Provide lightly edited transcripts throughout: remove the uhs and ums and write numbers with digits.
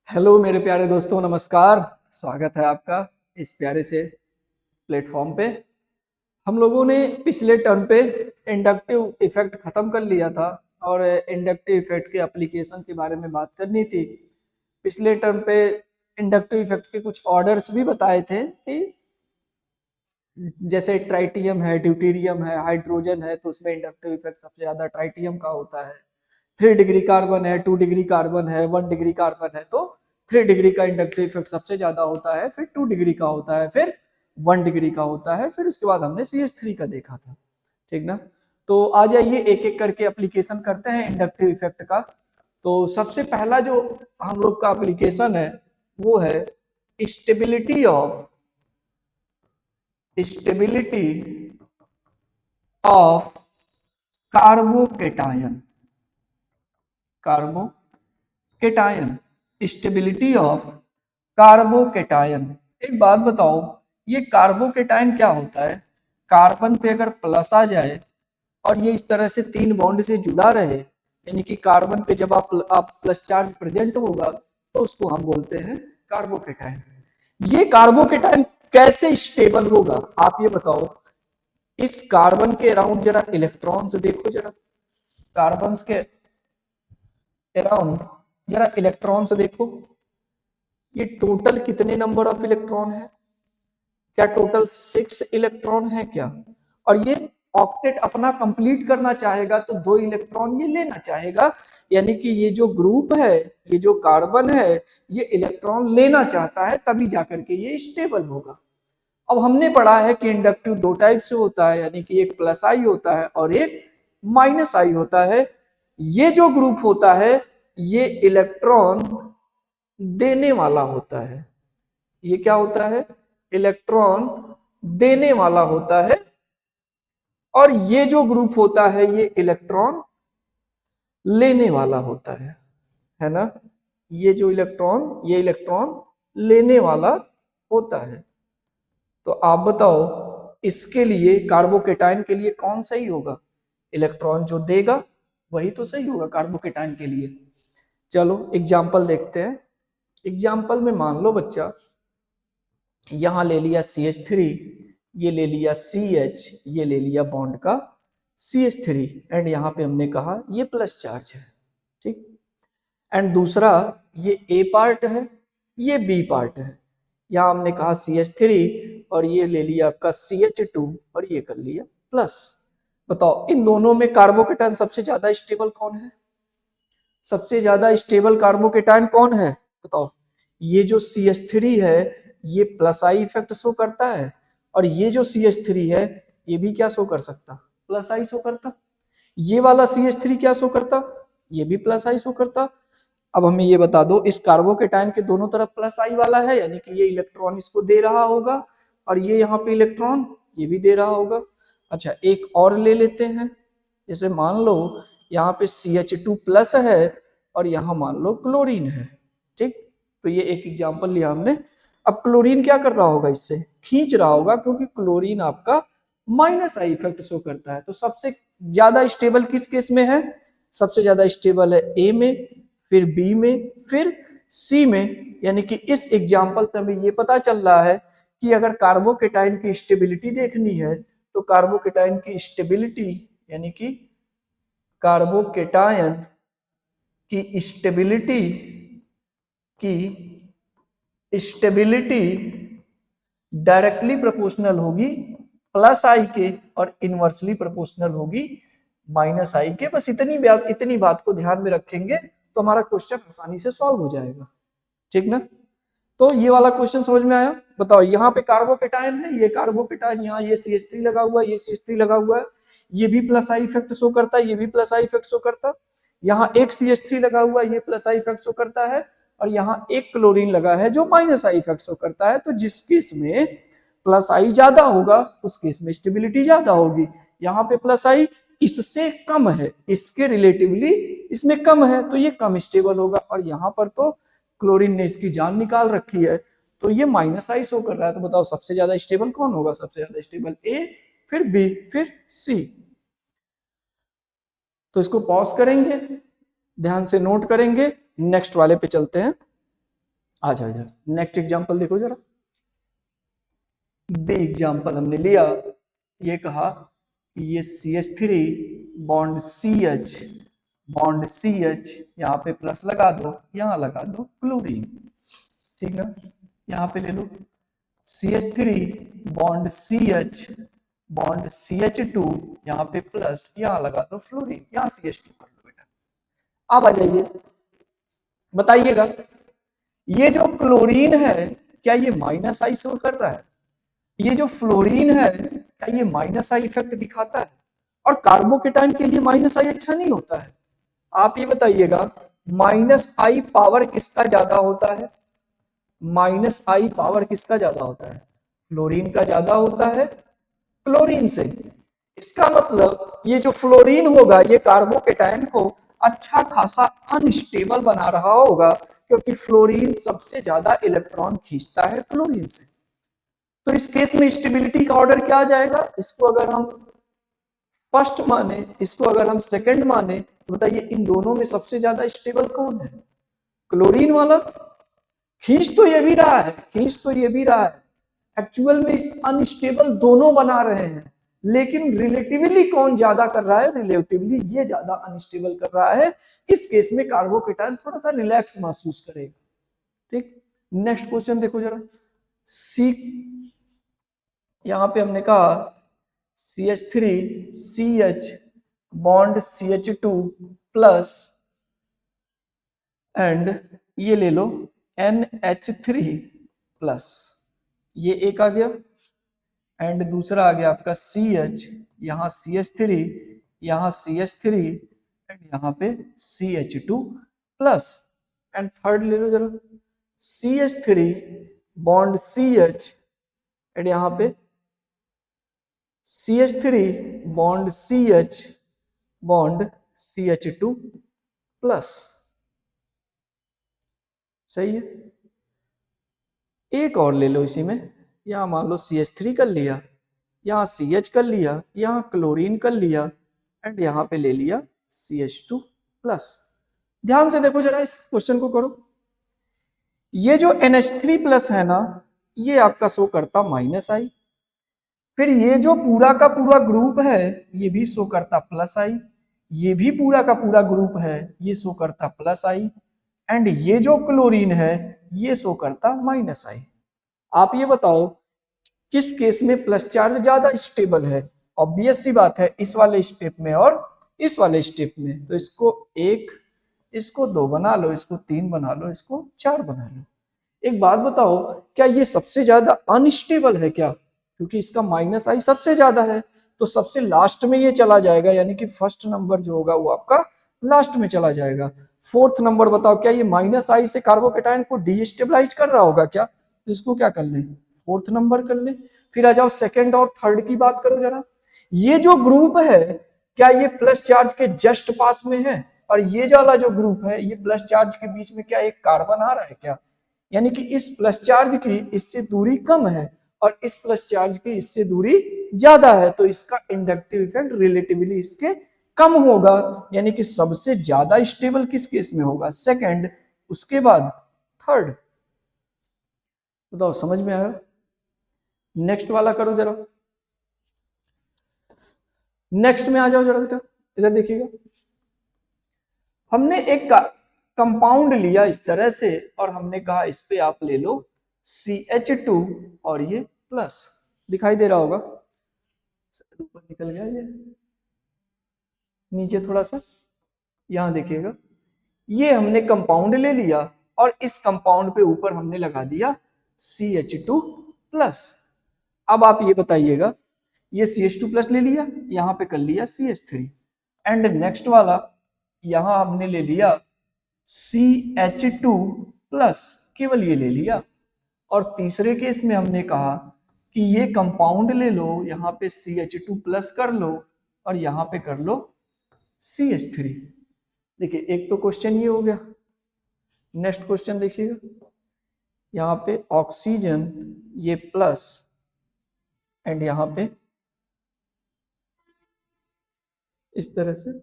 Hello मेरे प्यारे दोस्तों, नमस्कार। स्वागत है आपका इस प्यारे से प्लेटफॉर्म पे। हम लोगों ने पिछले टर्म पे इंडक्टिव इफेक्ट ख़त्म कर लिया था और इंडक्टिव इफेक्ट के एप्लीकेशन के बारे में बात करनी थी। पिछले टर्म पे इंडक्टिव इफेक्ट के कुछ ऑर्डर्स भी बताए थे कि जैसे ट्राइटियम है, ड्यूटेरियम है, हाइड्रोजन है, तो उसमें इंडक्टिव इफेक्ट सबसे ज़्यादा ट्राइटियम का होता है। 3 डिग्री कार्बन है, 2 डिग्री कार्बन है, 1 डिग्री कार्बन है, तो 3 डिग्री का इंडक्टिव इफेक्ट सबसे ज्यादा होता है, फिर 2 डिग्री का होता है, फिर 1 डिग्री का होता है, फिर उसके बाद हमने CH3 का देखा था। ठीक ना। तो आ जाइए एक एक करके एप्लीकेशन करते हैं इंडक्टिव इफेक्ट का। तो सबसे पहला जो हम लोग का एप्लीकेशन है वो है stability of carbocation. Carbocation, stability of carbocation. एक बात बताओ, ये कार्बोकेटायन क्या होता है? कार्बन पे अगर प्लस आ जाए और ये इस तरह से 3 बॉन्ड से जुड़ा रहे, यानी कि कार्बन पे जब आप प्लस चार्ज प्रेजेंट होगा तो उसको हम बोलते हैं कार्बोकेटायन। ये कार्बोकेटायन कैसे स्टेबल होगा आप ये बताओ। इस कार्बन के अराउंड जरा इलेक्ट्रॉन्स देखो, जरा कार्बन के अराउंड जरा इलेक्ट्रॉन्स देखो। ये टोटल कितने नंबर ऑफ इलेक्ट्रॉन है? क्या टोटल 6 इलेक्ट्रॉन है क्या? और ये ऑक्टेट अपना कंप्लीट करना चाहेगा तो 2 इलेक्ट्रॉन ये लेना चाहेगा, यानी कि ये जो ग्रुप है, ये जो कार्बन है, ये इलेक्ट्रॉन लेना चाहता है, तभी जाकर के ये स्टेबल होगा। अब हमने पढ़ा है कि इंडक्टिव 2 टाइप से होता है, यानी कि एक प्लस आई होता है और एक माइनस आई होता है। ये जो ग्रुप होता है ये इलेक्ट्रॉन देने वाला होता है। ये क्या होता है? इलेक्ट्रॉन देने वाला होता है। और ये जो ग्रुप होता है ये इलेक्ट्रॉन लेने वाला होता है ना। ये इलेक्ट्रॉन लेने वाला होता है। तो आप बताओ, इसके लिए कार्बोकेटाइन के लिए कौन सही होगा? इलेक्ट्रॉन जो देगा वही तो सही होगा कार्बोकेटाइन के लिए। चलो एग्जाम्पल देखते हैं। एग्जाम्पल में मान लो बच्चा, यहां ले लिया CH3, ये ले लिया CH, ये ले लिया बॉन्ड का CH3, एंड यहां पे हमने कहा ये प्लस चार्ज है। ठीक। एंड दूसरा ये A पार्ट है, ये B पार्ट है। यहां हमने कहा CH3 और ये ले लिया आपका CH2 और ये कर लिया प्लस। बताओ इन दोनों में कार्बोकेटाइन सबसे ज्यादा स्टेबल कौन है? सबसे ज्यादा स्टेबल कार्बोकेटाइन कौन है बताओ। ये जो CH3 है ये प्लस आई इफेक्ट शो करता है, और ये जो CH3 है ये भी क्या शो कर सकता? प्लस आई शो करता। ये वाला CH3 क्या शो करता? ये भी प्लस आई शो करता। अब हमें ये बता दो, इस कार्बोकेटाइन के दोनों तरफ प्लस आई वाला है, यानी कि ये इलेक्ट्रॉन इसको दे रहा होगा, और ये यहाँ पे इलेक्ट्रॉन ये भी दे रहा होगा। अच्छा एक और ले लेते हैं। जैसे मान लो यहाँ पे CH2 प्लस है और यहाँ मान लो क्लोरीन है। ठीक। तो ये एक एग्जांपल लिया हमने। अब क्लोरीन क्या कर रहा होगा? इससे खींच रहा होगा, क्योंकि क्लोरीन आपका माइनस आई इफेक्ट शो करता है। तो सबसे ज्यादा स्टेबल किस केस में है? सबसे ज्यादा स्टेबल है A में, फिर B में, फिर C में। यानी कि इस एग्जाम्पल से हमें ये पता चल रहा है कि अगर कार्बोकेटाइन की स्टेबिलिटी देखनी है तो कार्बोकेटाइन की स्टेबिलिटी, यानी कि कार्बोकेटाइन की स्टेबिलिटी डायरेक्टली प्रोपोर्शनल होगी प्लस आई के, और इनवर्सली प्रोपोर्शनल होगी माइनस आई के। बस इतनी बात को ध्यान में रखेंगे तो हमारा क्वेश्चन आसानी से सॉल्व हो जाएगा। ठीक ना। तो ये वाला क्वेश्चन समझ में आया? बताओ यहाँ पे कार्बोकेटाइन है, ये कार्बोकेटाइन, यहाँ ये CH3 लगा हुआ है, ये CH3 लगा हुआ है, ये भी प्लस आई इफेक्ट शो करता है, ये भी प्लस आई इफेक्ट शो करता है। यहाँ एक CH3 लगा हुआ है, ये प्लस आई इफेक्ट शो करता है, और यहाँ एक क्लोरीन लगा है जो माइनस आई इफेक्ट शो करता है। तो जिस केस में प्लस आई ज्यादा होगा उस केस में स्टेबिलिटी ज्यादा होगी। यहाँ पे प्लस आई इससे कम है, इसके रिलेटिवली इसमें कम है, तो ये कम स्टेबल होगा। और यहाँ पर तो क्लोरीन ने इसकी जान निकाल रखी है, तो ये माइनस आई शो कर रहा है। तो बताओ सबसे ज्यादा स्टेबल कौन होगा? सबसे ज्यादा स्टेबल A, फिर B, फिर C। तो इसको पॉज करेंगे, ध्यान से नोट करेंगे, नेक्स्ट वाले पे चलते हैं। आ जाओ इधर, नेक्स्ट एग्जांपल देखो जरा। बी एग्जांपल हमने लिया, ये कहा कि ये CH3 bond CH, bond CH, यहाँ पे प्लस लगा दो, यहाँ लगा दो क्लोरीन, ठीक ना। यहाँ पे ले लो CH3 bond CH, bond CH2, यहाँ पे प्लस, यहाँ लगा दो फ्लोरीन, यहाँ CH2 कर लो बेटा। अब आ जाइए, बताइएगा ये जो क्लोरीन है क्या ये माइनस आई शो कर रहा है? ये जो फ्लोरीन है क्या ये माइनस आई इफेक्ट दिखाता है? और कार्बोकेटाइन के लिए माइनस आई अच्छा नहीं होता है? आप ये बताइएगा माइनस आई पावर किसका ज्यादा होता है? माइनस आई पावर किसका ज्यादा होता है? फ्लोरीन का ज्यादा होता है क्लोरीन से। इसका मतलब ये जो फ्लोरीन होगा ये कार्बोकेटाइन को अच्छा खासा अनस्टेबल बना रहा होगा, क्योंकि फ्लोरीन सबसे ज्यादा इलेक्ट्रॉन खींचता है क्लोरीन से। तो इस केस में स्टेबिलिटी का ऑर्डर क्या आ जाएगा? इसको अगर हम फर्स्ट माने, इसको अगर हम सेकंड माने, तो बताइए इन दोनों में सबसे ज्यादा स्टेबल कौन है? क्लोरीन वाला। खींच तो ये भी रहा है, खींच तो ये भी रहा है, एक्चुअल में अनस्टेबल दोनों बना रहे हैं, लेकिन रिलेटिवली कौन ज्यादा कर रहा है? रिलेटिवली ये ज्यादा अनस्टेबल कर रहा है। इस केस में कार्बोकेटाइन थोड़ा सा रिलैक्स महसूस करेगा, ठीक। नेक्स्ट क्वेश्चन देखो जरा। सी, यहां पे हमने कहा CH3 CH bond CH2 plus and ये ले लो NH3 प्लस, ये एक आ गया, एंड दूसरा आ गया आपका CH, यहाँ CH3, यहाँ CH3 एंड यहाँ पे CH2 प्लस, एंड थर्ड ले लो जरा CH3 बॉन्ड CH एंड यहाँ पे CH3 bond CH bond CH2 plus, सही है। एक और ले लो इसी में, यहाँ मान लो CH3 कर लिया, यहाँ CH कर लिया, यहाँ क्लोरीन कर लिया, एंड यहाँ पे ले लिया CH2 प्लस। ध्यान से देखो जरा, इस क्वेश्चन को करो। ये जो NH3 प्लस है ना, ये आपका शो करता माइनस आई, फिर ये जो पूरा का पूरा ग्रुप है ये भी शो करता प्लस आई, ये भी पूरा का पूरा ग्रुप है ये शो करता प्लस आई, एंड ये जो क्लोरीन है ये शो करता माइनस आई। आप ये बताओ किस केस में प्लस चार्ज ज्यादा स्टेबल है? ऑब्वियस सी बात है, इस वाले स्टेप में और इस वाले स्टेप में। तो इसको एक, इसको दो बना लो, इसको तीन बना लो, इसको चार बना लो। एक बात बताओ, क्या ये सबसे ज्यादा अनस्टेबल है क्या? क्योंकि इसका माइनस आई सबसे ज्यादा है, तो सबसे लास्ट में ये चला जाएगा, यानी कि फर्स्ट नंबर जो होगा वो आपका लास्ट में चला जाएगा। फोर्थ नंबर बताओ, क्या ये माइनस आई से कार्बोकेटाइन को डीस्टेबलाइज कर रहा होगा क्या? तो इसको क्या कर ले, फोर्थ नंबर कर ले। फिर आ जाओ सेकंड और थर्ड की बात करो जरा। ये जो ग्रुप है क्या ये प्लस चार्ज के जस्ट पास में है? और ये वाला जो ग्रुप है ये प्लस चार्ज के बीच में क्या एक कार्बन आ रहा है क्या? यानी कि इस प्लस चार्ज की इससे दूरी कम है और इस प्लस चार्ज की इससे दूरी ज्यादा है, तो इसका इंडक्टिव इफेक्ट रिलेटिवली इसके कम होगा। यानी कि सबसे ज्यादा स्टेबल किस केस में होगा? सेकंड, उसके बाद थर्ड। बताओ समझ में आया? नेक्स्ट वाला करो जरा, नेक्स्ट में आ जाओ जरा बेटा, इधर देखिएगा। हमने एक कंपाउंड लिया इस तरह से और हमने कहा इस पे आप ले लो CH2 और ये प्लस, दिखाई दे रहा होगा, ऊपर निकल गया ये, नीचे थोड़ा सा, यहां देखिएगा। ये हमने कंपाउंड ले लिया और इस कंपाउंड पे ऊपर हमने लगा दिया CH2 प्लस। अब आप ये बताइएगा, ये CH2 प्लस ले लिया, यहां पे कर लिया CH3, एंड नेक्स्ट वाला यहां हमने ले लिया CH2 प्लस, केवल ये ले लिया। और तीसरे केस में हमने कहा कि ये कंपाउंड ले लो, यहाँ पे CH2 प्लस कर लो और यहाँ पे कर लो CH3। देखिए एक तो क्वेश्चन ये हो गया। नेक्स्ट क्वेश्चन देखिएगा, यहाँ पे ऑक्सीजन ये प्लस एंड यहाँ पे इस तरह से,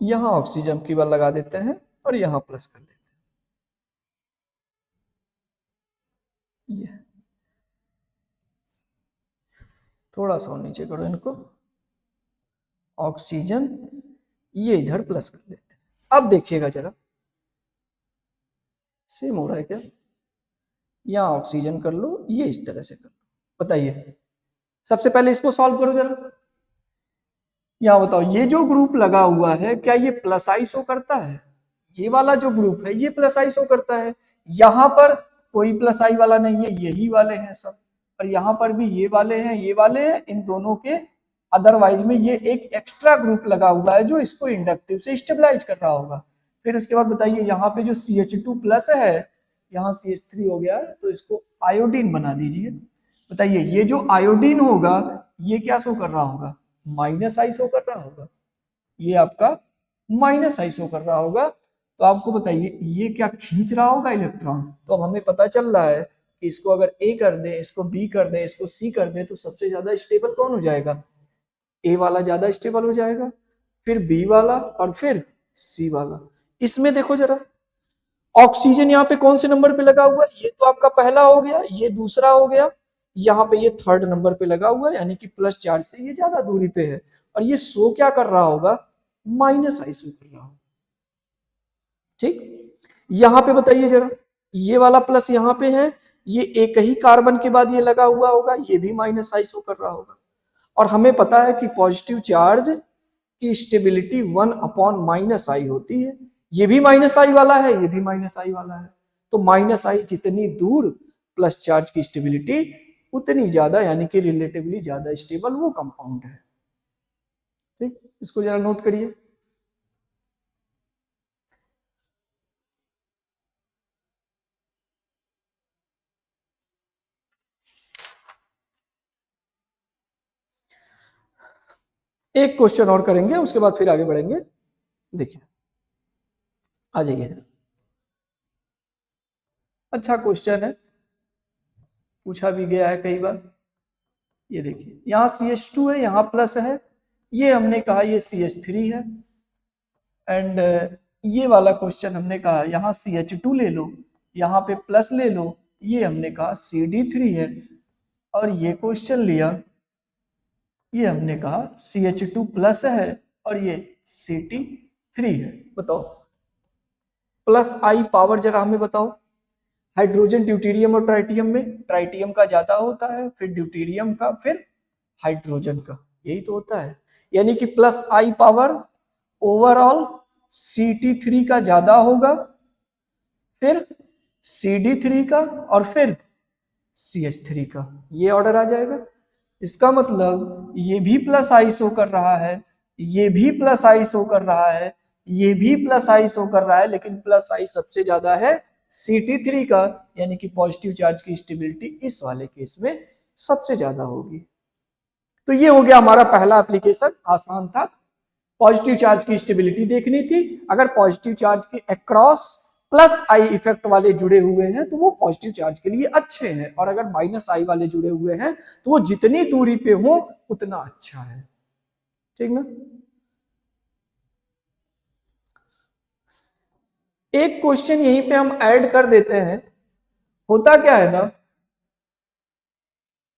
यहाँ ऑक्सीजन की बार लगा देते हैं और यहाँ प्लस कर लेते हैं। ये थोड़ा सा और नीचे करो इनको, ऑक्सीजन, ये इधर प्लस कर देते हैं। अब देखिएगा जरा, सेम हो रहा है क्या? यहाँ ऑक्सीजन कर लो, ये इस तरह से कर लो। बताइए, सबसे पहले इसको सॉल्व करो जरा। यहाँ बताओ, ये जो ग्रुप लगा हुआ है क्या ये प्लस आई शो करता है? ये वाला जो ग्रुप है ये प्लस आई शो करता है। यहाँ पर कोई प्लस आई वाला नहीं है, यही वाले हैं सब। और यहाँ पर भी ये वाले हैं, ये वाले हैं, इन दोनों के अदरवाइज में ये एक एक्स्ट्रा ग्रुप लगा हुआ है जो इसको इंडक्टिव से स्टेबलाइज कर रहा होगा। फिर उसके बाद बताइए, यहाँ पे जो CH2 प्लस है, यहाँ CH3 हो गया है, तो इसको आयोडीन बना दीजिए। बताइए, ये जो आयोडीन होगा ये क्या शो कर रहा होगा? माइनस आई शो कर रहा होगा। ये आपका माइनस आई शो कर रहा होगा। तो आपको बताइए, ये क्या खींच रहा होगा इलेक्ट्रॉन? तो अब हमें पता चल रहा है कि इसको अगर ए कर दे, इसको बी कर दे, इसको सी कर दे, तो सबसे ज्यादा स्टेबल कौन हो जाएगा? ए वाला ज्यादा स्टेबल हो जाएगा, फिर बी वाला, और फिर सी वाला। इसमें देखो जरा, ऑक्सीजन यहाँ पे कौन से नंबर पे लगा हुआ है? ये तो आपका पहला हो गया, ये दूसरा हो गया, यहाँ पे ये थर्ड नंबर पे लगा हुआ है, यानी कि प्लस चार्ज से ये ज्यादा दूरी पे है। और ये शो क्या कर रहा होगा? माइनस आई शो कर रहा होगा। ठीक, यहाँ पे बताइए जरा, ये वाला प्लस यहाँ पे है, ये एक ही कार्बन के बाद ये लगा हुआ होगा, ये भी माइनस आई शो कर रहा होगा। और हमें पता है कि पॉजिटिव चार्ज की स्टेबिलिटी 1/-आई होती है। ये भी माइनस आई वाला है, ये भी माइनस आई वाला है। तो माइनस आई जितनी दूर, प्लस चार्ज की स्टेबिलिटी उतनी ज्यादा, यानी कि रिलेटिवली ज्यादा स्टेबल वो कंपाउंड है। ठीक, इसको जरा नोट करिए। एक क्वेश्चन और करेंगे, उसके बाद फिर आगे बढ़ेंगे। देखिए, आ जाइए। अच्छा क्वेश्चन है, पूछा भी गया है कई बार। ये देखिए, यहाँ CH2 है, यहाँ प्लस है, ये हमने कहा ये CH3 है। एंड ये वाला क्वेश्चन हमने कहा यहाँ CH2 ले लो, यहाँ पे प्लस ले लो, ये हमने कहा CD3 है। और ये क्वेश्चन लिया, ये हमने कहा CH2 प्लस है और ये CT3 है। बताओ, प्लस आई पावर जरा हमें बताओ। हाइड्रोजन ड्यूटेरियम और ट्राइटियम में ट्राइटियम का ज्यादा होता है, फिर ड्यूटेरियम का, फिर हाइड्रोजन का, यही तो होता है। यानी कि प्लस आई पावर ओवरऑल CT3 का ज्यादा होगा, फिर CD3 का, और फिर CH3 का, ये ऑर्डर आ जाएगा। इसका मतलब ये भी प्लस आई शो कर रहा है, ये भी प्लस आई शो कर रहा है, ये भी प्लस आई शो कर रहा है, लेकिन प्लस आई सबसे ज्यादा है CT3 का, यानी कि पॉजिटिव चार्ज की स्टेबिलिटी इस वाले केस में सबसे ज्यादा होगी। तो ये हो गया हमारा पहला एप्लीकेशन, आसान था। पॉजिटिव चार्ज की स्टेबिलिटी देखनी थी। अगर पॉजिटिव चार्ज के अक्रॉस प्लस आई इफेक्ट वाले जुड़े हुए हैं तो वो पॉजिटिव चार्ज के लिए अच्छे हैं, और अगर माइनस आई वाले जुड़े हुए हैं तो वो जितनी दूरी पे हो उतना अच्छा है। ठीक ना? एक क्वेश्चन यहीं पे हम ऐड कर देते हैं। होता क्या है ना,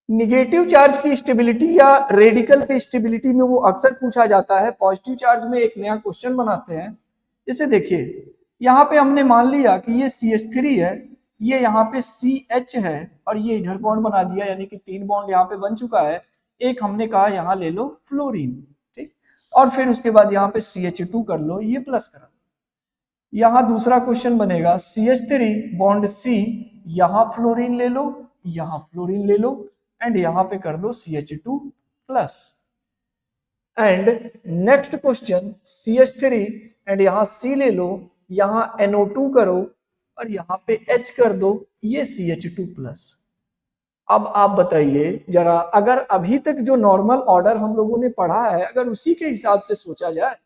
निगेटिव चार्ज की स्टेबिलिटी या रेडिकल की स्टेबिलिटी में वो अक्सर पूछा जाता है। पॉजिटिव चार्ज में एक नया क्वेश्चन बनाते हैं। जैसे देखिए, यहाँ पे हमने मान लिया कि ये CH3 है, ये यहाँ पे CH है, और ये इधर बॉन्ड बना दिया, यानी कि 3 बॉन्ड यहाँ पे बन चुका है। एक हमने कहा यहाँ ले लो फ्लोरीन, ठीक, और फिर उसके बाद यहाँ पे CH2 कर लो, ये प्लस करा। यहाँ दूसरा क्वेश्चन बनेगा CH3 बॉन्ड C, यहाँ फ्लोरीन ले लो, यहाँ फ्लोरीन ले लो, एंड यहाँ पे कर दो CH2 plus. And next question CH3 and यहाँ C ले लो, यहाँ NO2 करो, और यहाँ पे H कर दो, ये CH2 प्लस। अब आप बताइए जरा, अगर अभी तक जो नॉर्मल ऑर्डर हम लोगों ने पढ़ा है अगर उसी के हिसाब से सोचा जाए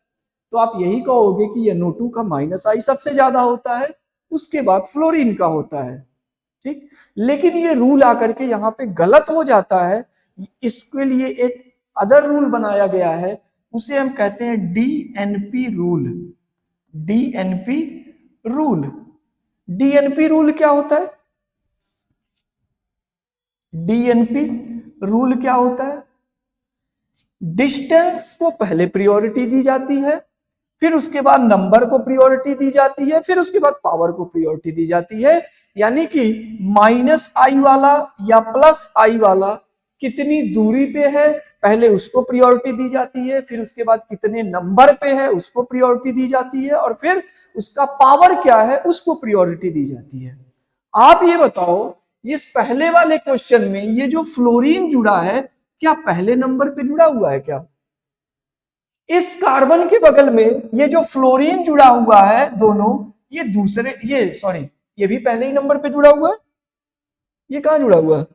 तो आप यही कहोगे कि NO2 का माइनस आई सबसे ज्यादा होता है, उसके बाद फ्लोरीन का होता है। ठीक, लेकिन ये रूल आकर के यहाँ पे गलत हो जाता है। इसके लिए एक अदर रूल बनाया गया है, उसे हम कहते हैं DNP rule. DNP rule, DNP rule क्या होता है? डीएनपी रूल क्या होता है? डिस्टेंस को पहले प्रायोरिटी दी जाती है, फिर उसके बाद नंबर को प्रायोरिटी दी जाती है, फिर उसके बाद पावर को प्रायोरिटी दी जाती है। यानी कि माइनस आई वाला या प्लस आई वाला कितनी दूरी पे है पहले उसको प्रायोरिटी दी जाती है, फिर उसके बाद कितने नंबर पे है उसको प्रायोरिटी दी जाती है, और फिर उसका पावर क्या है उसको प्रायोरिटी दी जाती है। आप ये बताओ, इस पहले वाले क्वेश्चन में ये जो फ्लोरीन जुड़ा है क्या पहले नंबर पे जुड़ा हुआ है क्या? इस कार्बन के बगल में ये जो फ्लोरीन जुड़ा हुआ है दोनों, ये दूसरे ये भी पहले ही नंबर पे जुड़ा हुआ है। ये कहां जुड़ा हुआ है?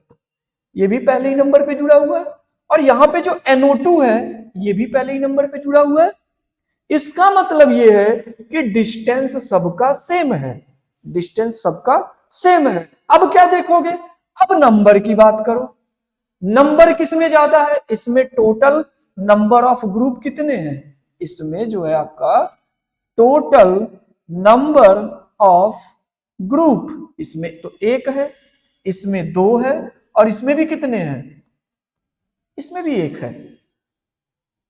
ये भी पहले ही नंबर पे जुड़ा हुआ है। और यहां पे जो NO2 है ये भी पहले ही नंबर पे जुड़ा हुआ है। इसका मतलब ये है कि डिस्टेंस सबका सेम है, डिस्टेंस सबका सेम है। अब क्या देखोगे? अब नंबर की बात करो। नंबर किसमें ज्यादा है? इसमें टोटल नंबर ऑफ ग्रुप कितने हैं? इसमें जो है आपका टोटल नंबर ऑफ ग्रुप, इसमें तो एक है, इसमें दो है, और इसमें भी कितने हैं? इसमें भी एक है।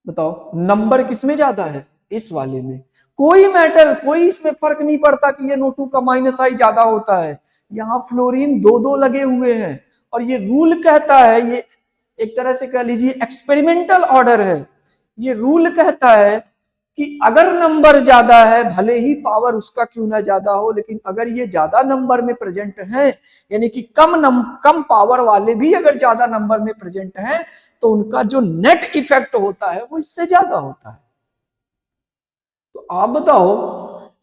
बताओ नंबर किसमें ज्यादा है? इस वाले में। कोई मैटर, कोई इसमें फर्क नहीं पड़ता कि ये NO2 का माइनस आई ज्यादा होता है। यहां फ्लोरीन दो दो लगे हुए हैं, और ये रूल कहता है, ये एक तरह से कह लीजिए एक्सपेरिमेंटल ऑर्डर है। ये रूल कहता है कि अगर नंबर ज्यादा है भले ही पावर उसका क्यों ना ज्यादा हो, लेकिन अगर ये ज्यादा नंबर में प्रेजेंट है, यानी कि कम पावर वाले भी अगर ज्यादा नंबर में प्रेजेंट हैं, तो उनका जो नेट इफेक्ट होता है वो इससे ज्यादा होता है। तो आप बताओ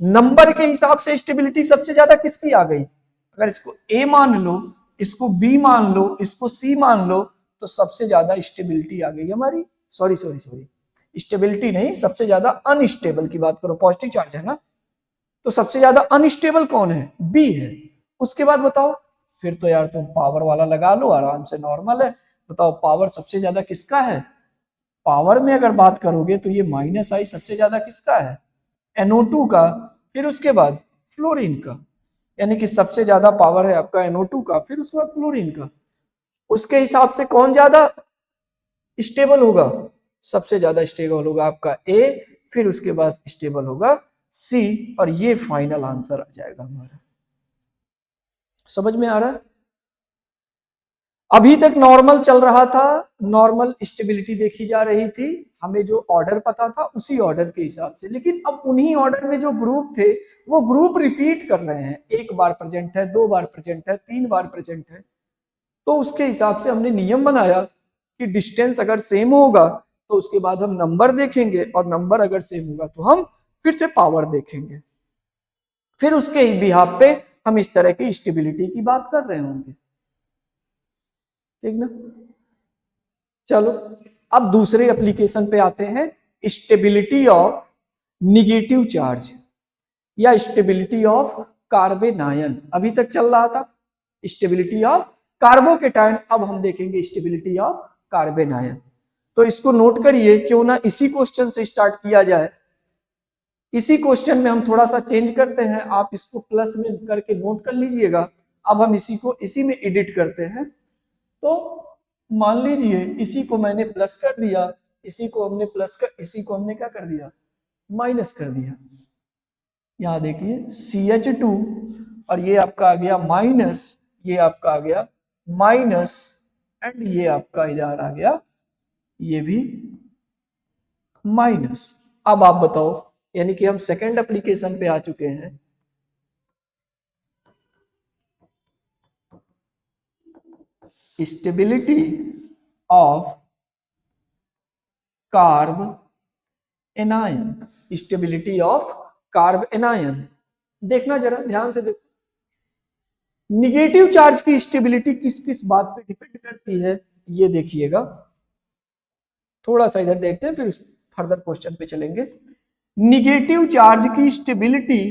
नंबर के हिसाब से स्टेबिलिटी सबसे ज्यादा किसकी आ गई? अगर इसको ए मान लो, इसको बी मान लो, इसको सी मान लो, तो सबसे ज्यादा स्टेबिलिटी आ गई हमारी। सॉरी स्टेबिलिटी नहीं, सबसे ज्यादा अनस्टेबल की बात करो, पॉजिटिव चार्ज है ना, तो सबसे ज्यादा अनस्टेबल कौन है? बी है। उसके बाद बताओ, फिर तो यार तुम पावर वाला लगा लो, आराम से नॉर्मल है। बताओ पावर सबसे ज्यादा किसका है? पावर में अगर बात करोगे तो ये माइनस आई सबसे ज्यादा किसका है? NO2 का, फिर उसके बाद फ्लोरीन का। यानी कि सबसे ज्यादा पावर है आपका NO2 का, फिर उसके बाद फ्लोरीन का। उसके हिसाब से कौन ज्यादा स्टेबल होगा? सबसे ज्यादा स्टेबल होगा आपका ए, फिर उसके बाद स्टेबल होगा सी, और ये फाइनल आंसर आ जाएगा हमारा। समझ में आ रहा है? अभी तक नॉर्मल चल रहा था, नॉर्मल स्टेबिलिटी देखी जा रही थी, हमें जो ऑर्डर पता था उसी ऑर्डर के हिसाब से। लेकिन अब उन्हीं ऑर्डर में जो ग्रुप थे वो ग्रुप रिपीट कर रहे हैं, एक बार प्रेजेंट है, दो बार प्रेजेंट है, तीन बार प्रेजेंट है। तो उसके हिसाब से हमने नियम बनाया कि डिस्टेंस अगर सेम होगा तो उसके बाद हम नंबर देखेंगे, और नंबर अगर सेम होगा तो हम फिर से पावर देखेंगे। फिर उसके बिहाफ पे हम इस तरह की स्टेबिलिटी की बात कर रहे होंगे। ठीक ना? चलो अब दूसरे एप्लीकेशन पे आते हैं, स्टेबिलिटी ऑफ निगेटिव चार्ज या स्टेबिलिटी ऑफ कार्बेनायन। अभी तक चल रहा था स्टेबिलिटी ऑफ कार्बोकेटायन, अब हम देखेंगे स्टेबिलिटी ऑफ कार्बेनायन। तो इसको नोट करिए, क्यों ना इसी क्वेश्चन से स्टार्ट किया जाए। इसी क्वेश्चन में हम थोड़ा सा चेंज करते हैं, आप इसको प्लस में करके नोट कर लीजिएगा। अब हम इसी में एडिट करते हैं। तो मान लीजिए इसी को मैंने प्लस कर दिया, इसी को हमने क्या कर दिया? माइनस कर दिया। यहां देखिए CH2, और ये आपका आ गया माइनस, ये आपका आ गया माइनस, एंड ये आपका इधर आ गया ये भी माइनस। अब आप बताओ, यानी कि हम सेकेंड एप्लीकेशन पे आ चुके हैं। Stability of carb anion, stability of carb anion. देखना जरा ध्यान से देखो, निगेटिव चार्ज की स्टेबिलिटी किस किस बात पे डिपेंड करती है ये देखिएगा। थोड़ा सा इधर देखते हैं फिर फर्दर क्वेश्चन पे चलेंगे। निगेटिव चार्ज की स्टेबिलिटी,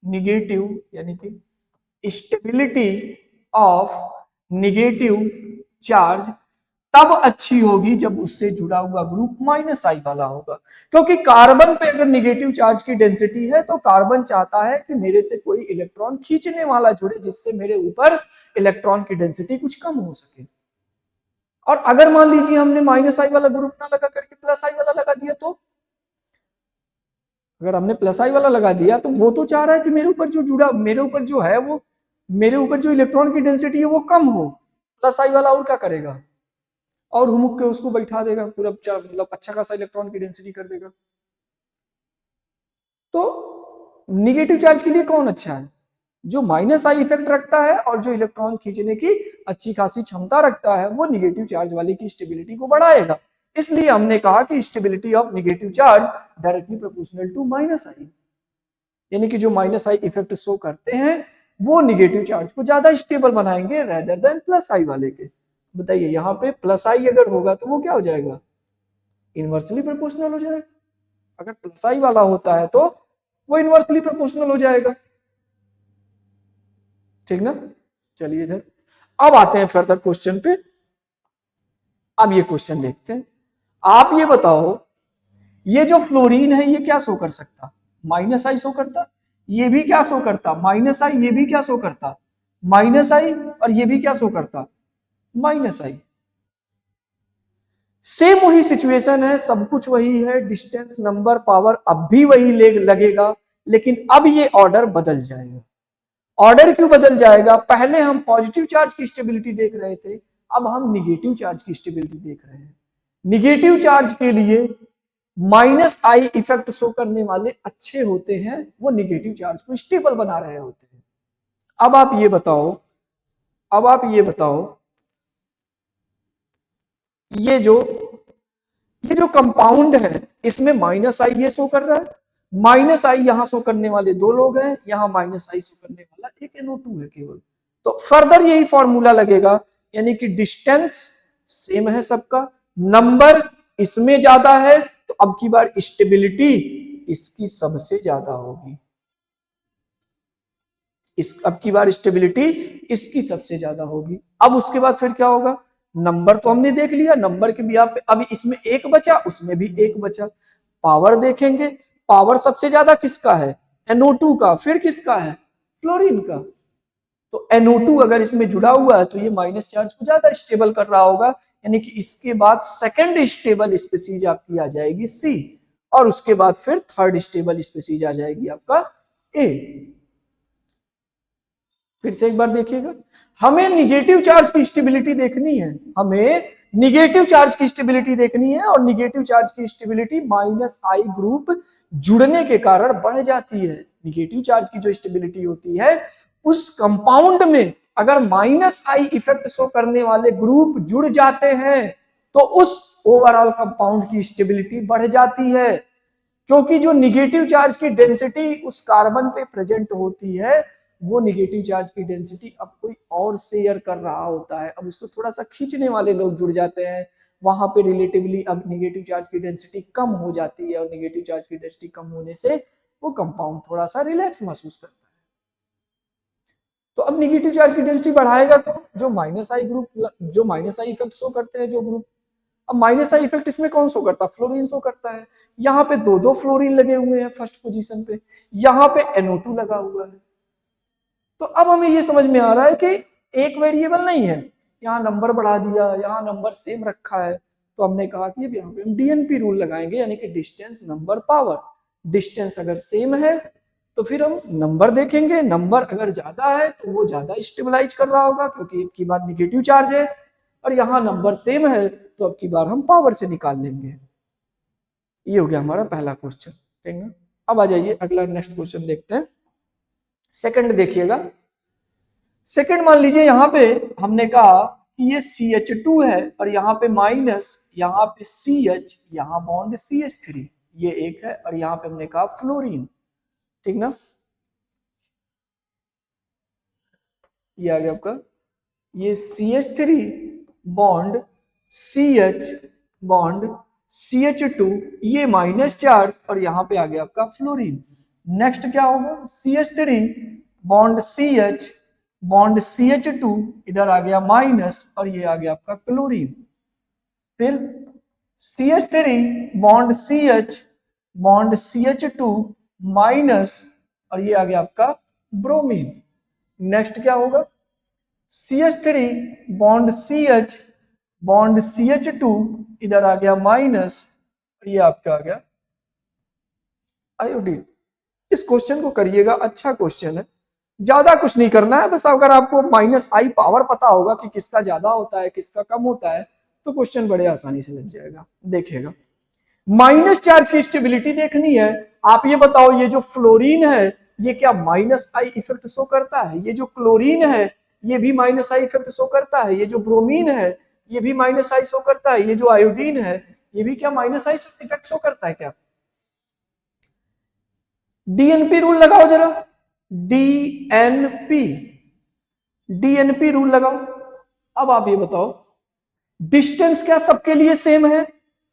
निगेटिव यानी कि स्टेबिलिटी ऑफ निगेटिव चार्ज तब अच्छी होगी जब उससे जुड़ा हुआ ग्रुप माइनस आई वाला होगा। क्योंकि कार्बन पे अगर निगेटिव चार्ज की डेंसिटी है तो कार्बन चाहता है कि मेरे से कोई इलेक्ट्रॉन खींचने वाला जुड़े, जिससे मेरे ऊपर इलेक्ट्रॉन की डेंसिटी कुछ कम हो सके। और अगर मान लीजिए हमने माइनस आई वाला ग्रुप ना लगा करके प्लस आई वाला लगा दिया, तो अगर हमने प्लस आई वाला लगा दिया तो वो तो चाह रहा है कि मेरे ऊपर जो जुड़ा, मेरे ऊपर जो है वो, मेरे ऊपर जो इलेक्ट्रॉन की डेंसिटी है वो कम हो। प्लस आई वाला और क्या करेगा, और हुमुक के उसको बैठा देगा, पूरा मतलब अच्छा खासा इलेक्ट्रॉन की डेंसिटी कर देगा। तो निगेटिव चार्ज के लिए कौन अच्छा है, जो माइनस आई इफेक्ट रखता है और जो इलेक्ट्रॉन खींचने की अच्छी खासी क्षमता रखता है, वो निगेटिव चार्ज वाले की स्टेबिलिटी को बढ़ाएगा। इसलिए हमने कहा कि stability of negative charge directly proportional to minus I, यानी कि जो माइनस आई इफेक्ट शो करते हैं वो निगेटिव चार्ज को ज्यादा स्टेबल बनाएंगे रेदर देन प्लस आई वाले के। बताइए यहाँ पे प्लस आई अगर होगा तो वो क्या हो जाएगा, इनवर्सली प्रोपोर्शनल हो जाएगा। अगर प्लस आई वाला होता है तो वो इनवर्सली प्रोपोर्शनल हो जाएगा, ठीक ना। चलिए इधर अब आते हैं फर्दर क्वेश्चन पे। अब ये क्वेश्चन देखते हैं, आप ये बताओ ये जो फ्लोरीन है ये क्या शो कर सकता, माइनस आई शो करता, ये भी क्या शो करता माइनस आई, ये भी क्या शो करता माइनस आई, और ये भी क्या शो करता माइनस आई। सेम वही सिचुएशन है, सब कुछ वही है, डिस्टेंस नंबर पावर अब भी वही लगेगा, लेकिन अब ये ऑर्डर बदल जाएगा। ऑर्डर क्यों बदल जाएगा, पहले हम पॉजिटिव चार्ज की स्टेबिलिटी देख रहे थे, अब हम निगेटिव चार्ज की स्टेबिलिटी देख रहे हैं। निगेटिव चार्ज के लिए माइनस आई इफेक्ट शो करने वाले अच्छे होते हैं, वो निगेटिव चार्ज को स्टेबल बना रहे होते हैं। अब आप ये बताओ, अब आप ये बताओ ये जो कंपाउंड है इसमें माइनस आई ये शो कर रहा है, माइनस आई यहां शो करने वाले दो लोग हैं, यहां माइनस आई शो करने वाला एक NO2 है केवल। तो फर्दर यही फॉर्मूला लगेगा, यानी कि डिस्टेंस सेम है सबका, नंबर इसमें ज्यादा है, तो अब की बार स्टेबिलिटी इसकी सबसे ज्यादा होगी, इस अब की बार स्टेबिलिटी इसकी सबसे ज्यादा होगी। अब उसके बाद फिर क्या होगा, नंबर तो हमने देख लिया, नंबर के भी आप अभी इसमें एक बचा, उसमें भी एक बचा। पावर देखेंगे, पावर सबसे ज्यादा किसका है, NO2 का, फिर किसका है, फ्लोरीन का। तो NO2 अगर इसमें जुड़ा हुआ है तो ये माइनस चार्ज को ज्यादा स्टेबल कर रहा होगा, यानी कि इसके बाद सेकंड स्टेबल स्पीसीज आपकी आ जाएगी C, और उसके बाद फिर थर्ड स्टेबल स्पीसीज आ जाएगी आपका A। फिर से एक बार देखिएगा, हमें निगेटिव चार्ज की स्टेबिलिटी देखनी है, हमें निगेटिव चार्ज की स्टेबिलिटी देखनी है, और निगेटिव चार्ज की स्टेबिलिटी माइनस आई ग्रुप जुड़ने के कारण बढ़ जाती है। निगेटिव चार्ज की जो स्टेबिलिटी होती है उस कंपाउंड में अगर माइनस आई इफेक्ट शो करने वाले ग्रुप जुड़ जाते हैं तो उस ओवरऑल कंपाउंड की स्टेबिलिटी बढ़ जाती है, क्योंकि जो निगेटिव चार्ज की डेंसिटी उस कार्बन पे प्रेजेंट होती है वो निगेटिव चार्ज की डेंसिटी अब कोई और शेयर कर रहा होता है, अब उसको थोड़ा सा खींचने वाले लोग जुड़ जाते हैं, वहां पे रिलेटिवली अब निगेटिव चार्ज की डेंसिटी कम हो जाती है, और निगेटिव चार्ज की डेंसिटी कम होने से वो कंपाउंड थोड़ा सा रिलैक्स महसूस करता है। तो अब निगेटिव चार्ज की डेंसिटी बढ़ाएगा कौन, जो माइनस आई ग्रुप, जो माइनस आई इफेक्ट शो करते हैं जो ग्रुप। अब माइनस आई इफेक्ट इसमें कौन शो करता है, फ्लोरीन शो करता है। यहाँ पे दो दो फ्लोरीन लगे हुए हैं फर्स्ट पोजीशन पे, यहाँ पे NO2 लगा हुआ है। तो अब हमें ये समझ में आ रहा है कि एक वेरिएबल नहीं है, यहाँ नंबर बढ़ा दिया, यहाँ नंबर सेम रखा है, तो हमने कहा कि यहाँ पे हम DNP रूल लगाएंगे, यानी कि डिस्टेंस नंबर पावर। डिस्टेंस अगर सेम है तो फिर हम नंबर देखेंगे, नंबर अगर ज्यादा है तो वो ज्यादा स्टेबलाइज कर रहा होगा क्योंकि एक की बार निगेटिव चार्ज है, और यहाँ नंबर सेम है तो अब की बार हम पावर से निकाल लेंगे। ये हो गया हमारा पहला क्वेश्चन, ठीक है। अब आ जाइए अगला नेक्स्ट क्वेश्चन देखते हैं। सेकंड देखिएगा, सेकंड मान लीजिए यहाँ पे हमने कहा कि ये CH2 है और यहाँ पे माइनस, यहाँ पे CH, यहाँ बॉन्ड CH3, ये एक है, और यहाँ पे हमने कहा फ्लोरीन, ठीक ना। ये आ गया आपका, ये CH3 bond CH bond CH2, ये माइनस चार्ज, और यहाँ पे आ गया आपका फ्लोरीन। नेक्स्ट क्या होगा, CH3 bond CH bond CH2, इधर आ गया माइनस, और ये आ गया आपका क्लोरीन। फिर CH3 bond CH bond CH2 minus, और ये आ गया आपका ब्रोमीन। नेक्स्ट क्या होगा, CH3 bond CH bond CH2 इधर आ गया माइनस, और ये आपका आ गया आयोडीन। इस क्वेश्चन को करिएगा, अच्छा क्वेश्चन है, ज्यादा कुछ नहीं करना है, बस अगर आपको माइनस आई पावर पता होगा कि किसका ज्यादा होता है किसका कम होता है तो क्वेश्चन बड़े आसानी से लग जाएगा। देखिएगा, माइनस चार्ज की स्टेबिलिटी देखनी है। आप ये बताओ, ये जो फ्लोरीन है ये क्या माइनस आई इफेक्ट शो करता है? ये जो क्लोरीन है ये भी माइनस आई इफेक्ट शो करता है? ये जो ब्रोमीन है ये भी माइनस आई शो करता है? ये जो आयोडीन है ये भी क्या माइनस आई इफेक्ट शो करता है क्या? डीएनपी रूल लगाओ जरा, डीएनपी, डीएनपी रूल लगाओ। अब आप ये बताओ, डिस्टेंस क्या सबके लिए सेम है?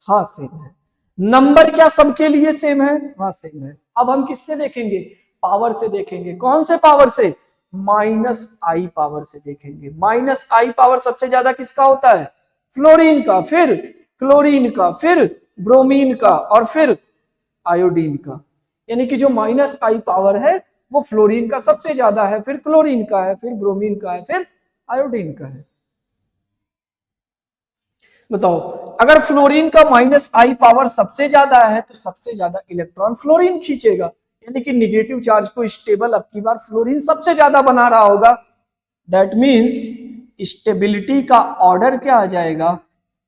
हाँ सेम है। नंबर क्या सबके लिए सेम है? हाँ सेम है। अब हम किससे देखेंगे? पावर से देखेंगे। कौन से पावर से? माइनस आई पावर से देखेंगे। माइनस आई पावर सबसे ज्यादा किसका होता है? फ्लोरीन का, फिर क्लोरीन का, फिर ब्रोमीन का, और फिर आयोडीन का। यानी कि जो माइनस आई पावर है वो फ्लोरीन का सबसे ज्यादा है, फिर क्लोरीन का है, फिर ब्रोमीन का है, फिर आयोडीन का है। बताओ, अगर फ्लोरीन का माइनस आई पावर सबसे ज्यादा है तो सबसे ज्यादा इलेक्ट्रॉन फ्लोरीन खींचेगा, यानी कि निगेटिव चार्ज को स्टेबल अब की बार फ्लोरीन सबसे ज्यादा बना रहा होगा। दैट मीन्स स्टेबिलिटी का ऑर्डर क्या आ जाएगा?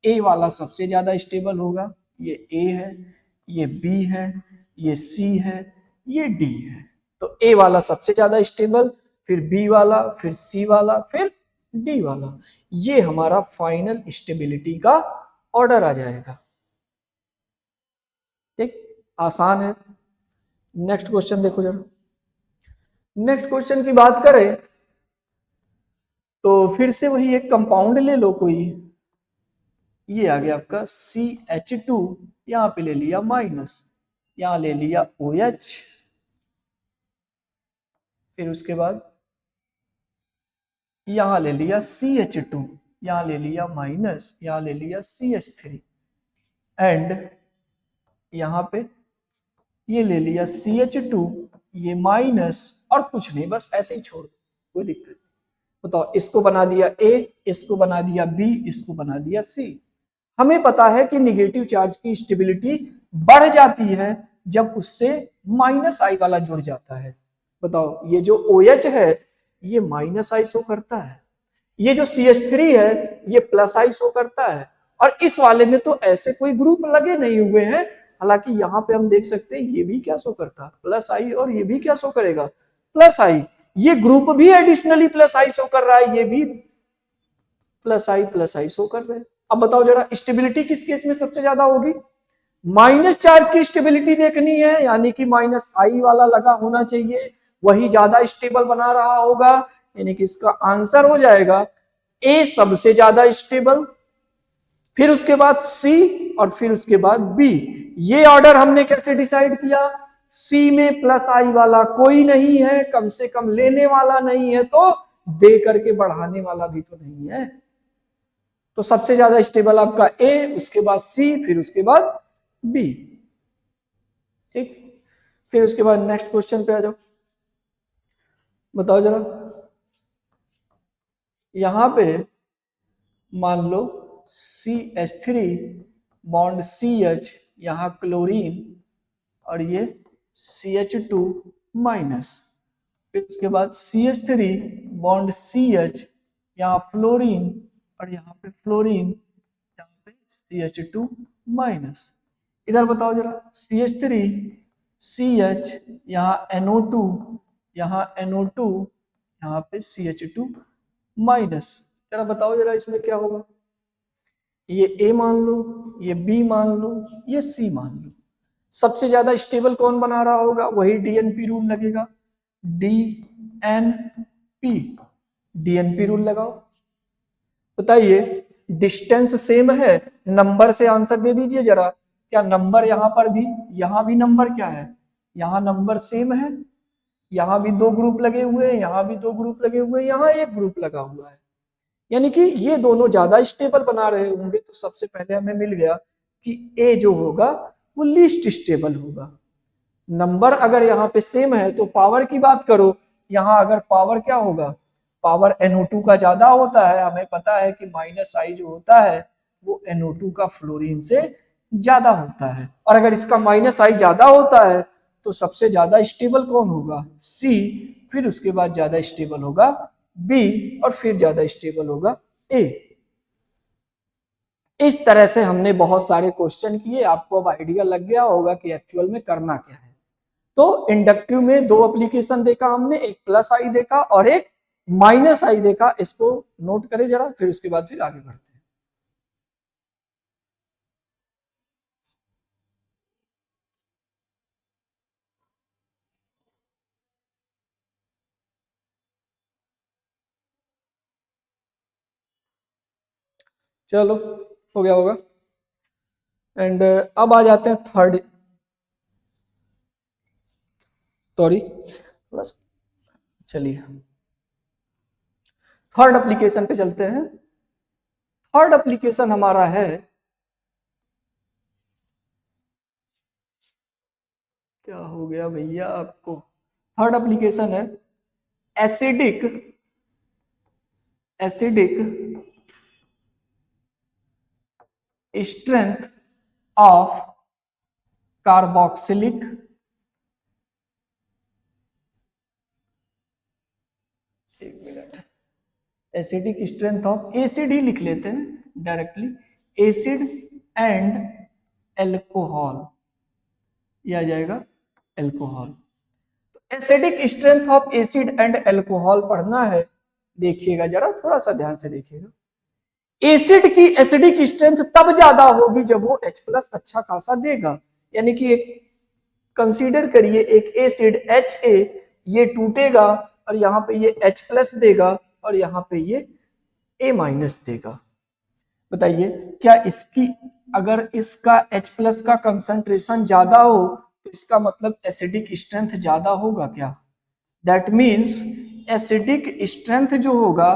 ए वाला सबसे ज्यादा स्टेबल होगा, ये ए है, ये बी है, ये सी है, ये डी है। तो ए वाला सबसे ज्यादा स्टेबल, फिर बी वाला, फिर सी वाला, फिर डी वाला। ये हमारा फाइनल स्टेबिलिटी का ऑर्डर आ जाएगा। ठीक, आसान है। नेक्स्ट क्वेश्चन देखो जरा। नेक्स्ट क्वेश्चन की बात करें तो फिर से वही एक कंपाउंड ले लो कोई। ये आ गया आपका CH2, यहां पे ले लिया माइनस, यहां ले लिया OH, फिर उसके बाद यहां ले लिया CH2, यहां ले लिया माइनस, यहां ले लिया CH3, एंड यहां पे ये ले लिया CH2, ये माइनस, और कुछ नहीं, बस ऐसे ही छोड़ दो, कोई दिक्कत नहीं। बताओ, इसको बना दिया A, इसको बना दिया B, इसको बना दिया C। हमें पता है कि निगेटिव चार्ज की स्टेबिलिटी बढ़ जाती है जब उससे माइनस आई वाला जुड़ जाता है। बताओ, ये जो OH है ये माइनस आई शो करता है, ये जो CH3 है ये प्लस आई शो करता है, और इस वाले में तो ऐसे कोई ग्रुप लगे नहीं हुए हैं। हालांकि यहाँ पे हम देख सकते हैं ये भी क्या शो करता है? प्लस आई, और ये भी क्या शो करेगा? प्लस आई। ये ग्रुप भी एडिशनली प्लस आई शो कर रहा है, ये भी प्लस आई शो कर रहे हैं। अब बताओ जरा, स्टेबिलिटी किस केस में सबसे ज्यादा होगी? माइनस चार्ज की स्टेबिलिटी देखनी है, यानी कि माइनस आई वाला लगा होना चाहिए, वही ज्यादा स्टेबल बना रहा होगा, यानी कि इसका आंसर हो जाएगा ए सबसे ज्यादा स्टेबल, फिर उसके बाद सी, और फिर उसके बाद बी। ये ऑर्डर हमने कैसे डिसाइड किया? सी में प्लस आई वाला कोई नहीं है, कम से कम लेने वाला नहीं है, तो दे करके बढ़ाने वाला भी तो नहीं है। तो सबसे ज्यादा स्टेबल आपका ए, उसके बाद सी, फिर उसके बाद बी। ठीक, फिर उसके बाद नेक्स्ट क्वेश्चन पे आ जाओ। बताओ जरा, यहां पे मान लो CH3 बॉन्ड CH, यहां क्लोरीन, और ये CH2 माइनस, फिर उसके बाद CH3 बॉन्ड CH, यहाँ फ्लोरीन, और यहाँ पे फ्लोरीन, यहाँ पे CH2 माइनस। इधर बताओ जरा, CH3 CH, यहाँ NO2, यहाँ NO2, यहाँ पे CH2 माइनस। जरा बताओ जरा इसमें क्या होगा? ये ए मान लो, ये बी मान लो, ये सी मान लो। सबसे ज्यादा स्टेबल कौन बना रहा होगा? वही डीएनपी रूल लगेगा, डीएनपी, डीएनपी रूल लगाओ। बताइए, डिस्टेंस सेम है, नंबर से आंसर दे दीजिए जरा। क्या नंबर यहां पर भी, यहां भी नंबर क्या है? यहां नंबर सेम है, यहां भी दो ग्रुप लगे हुए हैं, यहां भी दो ग्रुप लगे हुए हैं, यहां एक ग्रुप लगा हुआ है, यानी कि ये दोनों ज्यादा स्टेबल बना रहे होंगे। तो सबसे पहले हमें मिल गया कि ए जो होगा वो लीस्ट स्टेबल होगा। नंबर अगर यहाँ पे सेम है तो पावर की बात करो, यहाँ अगर पावर क्या होगा? पावर NO2 का ज्यादा होता है। हमें पता है कि माइनस आई जो होता है वो NO2 का फ्लोरीन से ज्यादा होता है। और अगर इसका -I ज्यादा होता है तो सबसे ज्यादा स्टेबल कौन होगा? C, फिर उसके बाद ज्यादा स्टेबल होगा B, और फिर ज्यादा स्टेबल होगा A। इस तरह से हमने बहुत सारे क्वेश्चन किए, आपको अब आइडिया लग गया होगा कि एक्चुअल में करना क्या है। तो इंडक्टिव में दो एप्लीकेशन देखा हमने, एक +I देखा और एक -I देखा। इसको नोट करें जरा, फिर उसके बाद फिर आगे बढ़ते हैं। चलो, हो गया होगा। एंड अब आ जाते हैं थर्ड, सॉरी थोड़ा सा, चलिए थर्ड एप्लीकेशन पे चलते हैं। थर्ड एप्लीकेशन हमारा है, क्या हो गया भैया आपको? थर्ड एप्लीकेशन है acidic strength of carboxylic acidic strength of, acid ही लिख लेते हैं डायरेक्टली, एसिड एंड एल्कोहल, ये आ जाएगा एल्कोहल। तो acidic strength of acid and alcohol पढ़ना है, देखिएगा जरा, थोड़ा सा ध्यान से देखिएगा। एसिड की एसिडिक स्ट्रेंथ तब ज्यादा होगी जब वो H+ अच्छा खासा देगा, यानी कि एक कंसीडर करिए एक एसिड Ha, ये टूटेगा और यहाँ पे ये H+ देगा और यहाँ पे ये A- देगा। बताइए क्या इसकी, अगर इसका H+ का कंसंट्रेशन ज्यादा हो तो इसका मतलब एसिडिक स्ट्रेंथ ज्यादा होगा क्या? दैट मीन्स एसिडिक स्ट्रेंथ जो होगा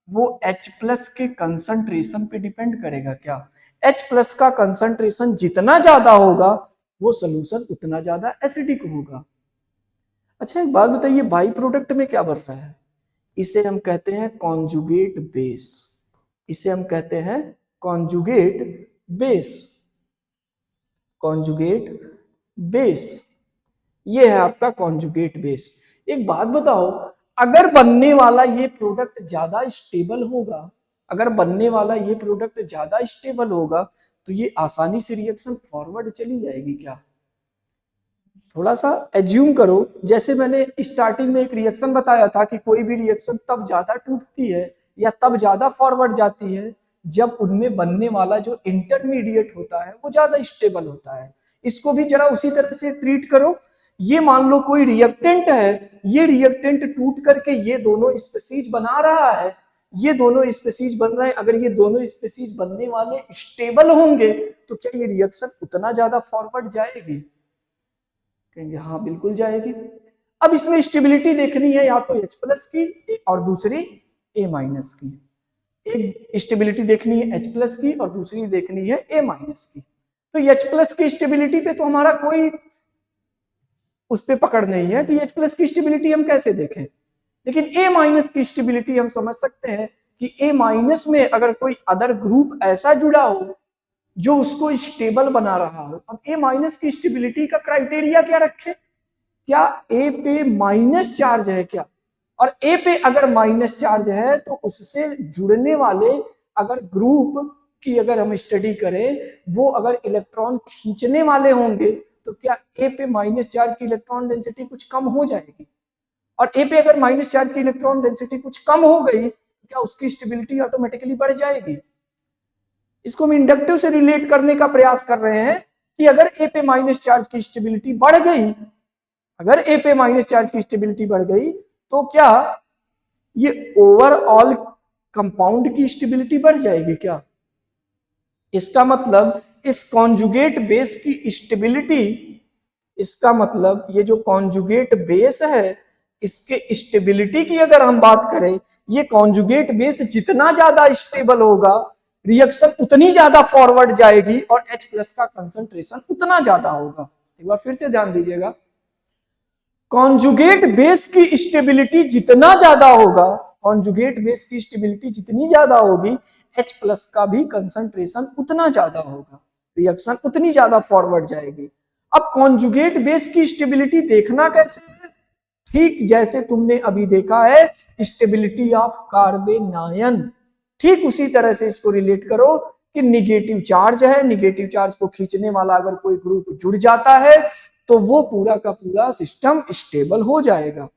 वो H+ के कंसंट्रेशन पे डिपेंड करेगा क्या? H+ का कंसंट्रेशन जितना ज्यादा होगा वो सोल्यूशन उतना ज्यादा एसिडिक होगा। अच्छा एक बात बताइए, बाई प्रोडक्ट में क्या बन रहा है? इसे हम कहते हैं कॉन्जुगेट बेस, इसे हम कहते हैं कॉन्जुगेट बेस, कॉन्जुगेट बेस, ये है आपका कॉन्जुगेट बेस। एक बात बताओ, अगर बनने वाला ये प्रोडक्ट ज्यादा स्टेबल होगा, अगर बनने वाला ये प्रोडक्ट ज्यादा स्टेबल होगा तो ये आसानी से रिएक्शन फॉरवर्ड चली जाएगी क्या? थोड़ा सा एज्यूम करो, जैसे मैंने स्टार्टिंग में एक रिएक्शन बताया था कि कोई भी रिएक्शन तब ज्यादा टूटती है या तब ज्यादा फॉरवर्ड जाती है जब उनमें बनने वाला जो इंटरमीडिएट होता है वो ज्यादा स्टेबल होता है। इसको भी जरा उसी तरह से ट्रीट करो। ये मान लो कोई रिएक्टेंट है, ये रिएक्टेंट टूट करके ये दोनों स्पीशीज बना रहा है, ये दोनों स्पीशीज बन रहे हैं। अगर ये दोनों स्पीशीज बनने वाले स्टेबल होंगे तो क्या ये रिएक्शन उतना ज्यादा फॉरवर्ड जाएगी? कहेंगे हाँ बिल्कुल जाएगी। अब इसमें स्टेबिलिटी देखनी है, या तो H+ की और दूसरी A- की। एक स्टेबिलिटी देखनी है H+ की और दूसरी देखनी है A- की। तो H+ की स्टेबिलिटी पे तो हमारा कोई उस पे पकड़ नहीं है कि H+ की स्टेबिलिटी हम कैसे देखें, लेकिन A- की स्टेबिलिटी हम समझ सकते हैं कि A- में अगर कोई अदर ग्रुप ऐसा जुड़ा हो जो उसको स्टेबल बना रहा हो। अब A- की स्टेबिलिटी का क्राइटेरिया क्या रखे? क्या A पे माइनस चार्ज है क्या? और A पे अगर माइनस चार्ज है तो उससे जुड़ने वाले अगर ग्रुप की अगर हम स्टडी करें, वो अगर इलेक्ट्रॉन खींचने वाले होंगे तो क्या A पे माइनस चार्ज की इलेक्ट्रॉन डेंसिटी कुछ कम हो जाएगी? और A पे अगर माइनस चार्ज की इलेक्ट्रॉन डेंसिटी कुछ कम हो गई तो क्या उसकी स्टेबिलिटी ऑटोमेटिकली बढ़ जाएगी? इसको हम इंडक्टिव से रिलेट करने का प्रयास कर रहे हैं कि अगर A पे माइनस चार्ज की स्टेबिलिटी बढ़ गई, अगर A पे माइनस चार्ज की स्टेबिलिटी बढ़ गई तो क्या ये ओवरऑल कंपाउंड की स्टेबिलिटी बढ़ जाएगी क्या? इसका मतलब इस कॉन्जुगेट बेस की स्टेबिलिटी, इसका मतलब ये जो कॉन्जुगेट बेस है इसके स्टेबिलिटी की अगर हम बात करें, ये कॉन्जुगेट बेस जितना ज्यादा स्टेबल होगा रिएक्शन उतनी ज्यादा फॉरवर्ड जाएगी और H+ का कंसंट्रेशन उतना ज्यादा होगा। एक बार फिर से ध्यान दीजिएगा, कॉन्जुगेट बेस की स्टेबिलिटी जितना ज्यादा होगा कॉन्जुगेट बेस की स्टेबिलिटी जितनी ज्यादा होगी H+ का भी कंसंट्रेशन उतना ज्यादा होगा, रिएक्शन उतनी ज्यादा फॉरवर्ड जाएगी। अब कॉन्जुगेट बेस की स्टेबिलिटी देखना कैसे है, ठीक जैसे तुमने अभी देखा है स्टेबिलिटी ऑफ कार्बेनायन, ठीक उसी तरह से इसको रिलेट करो कि निगेटिव चार्ज है, निगेटिव चार्ज को खींचने वाला अगर कोई ग्रुप जुड़ जाता है तो वो पूरा का पूरा सिस्टम स्टेबल हो जाएगा।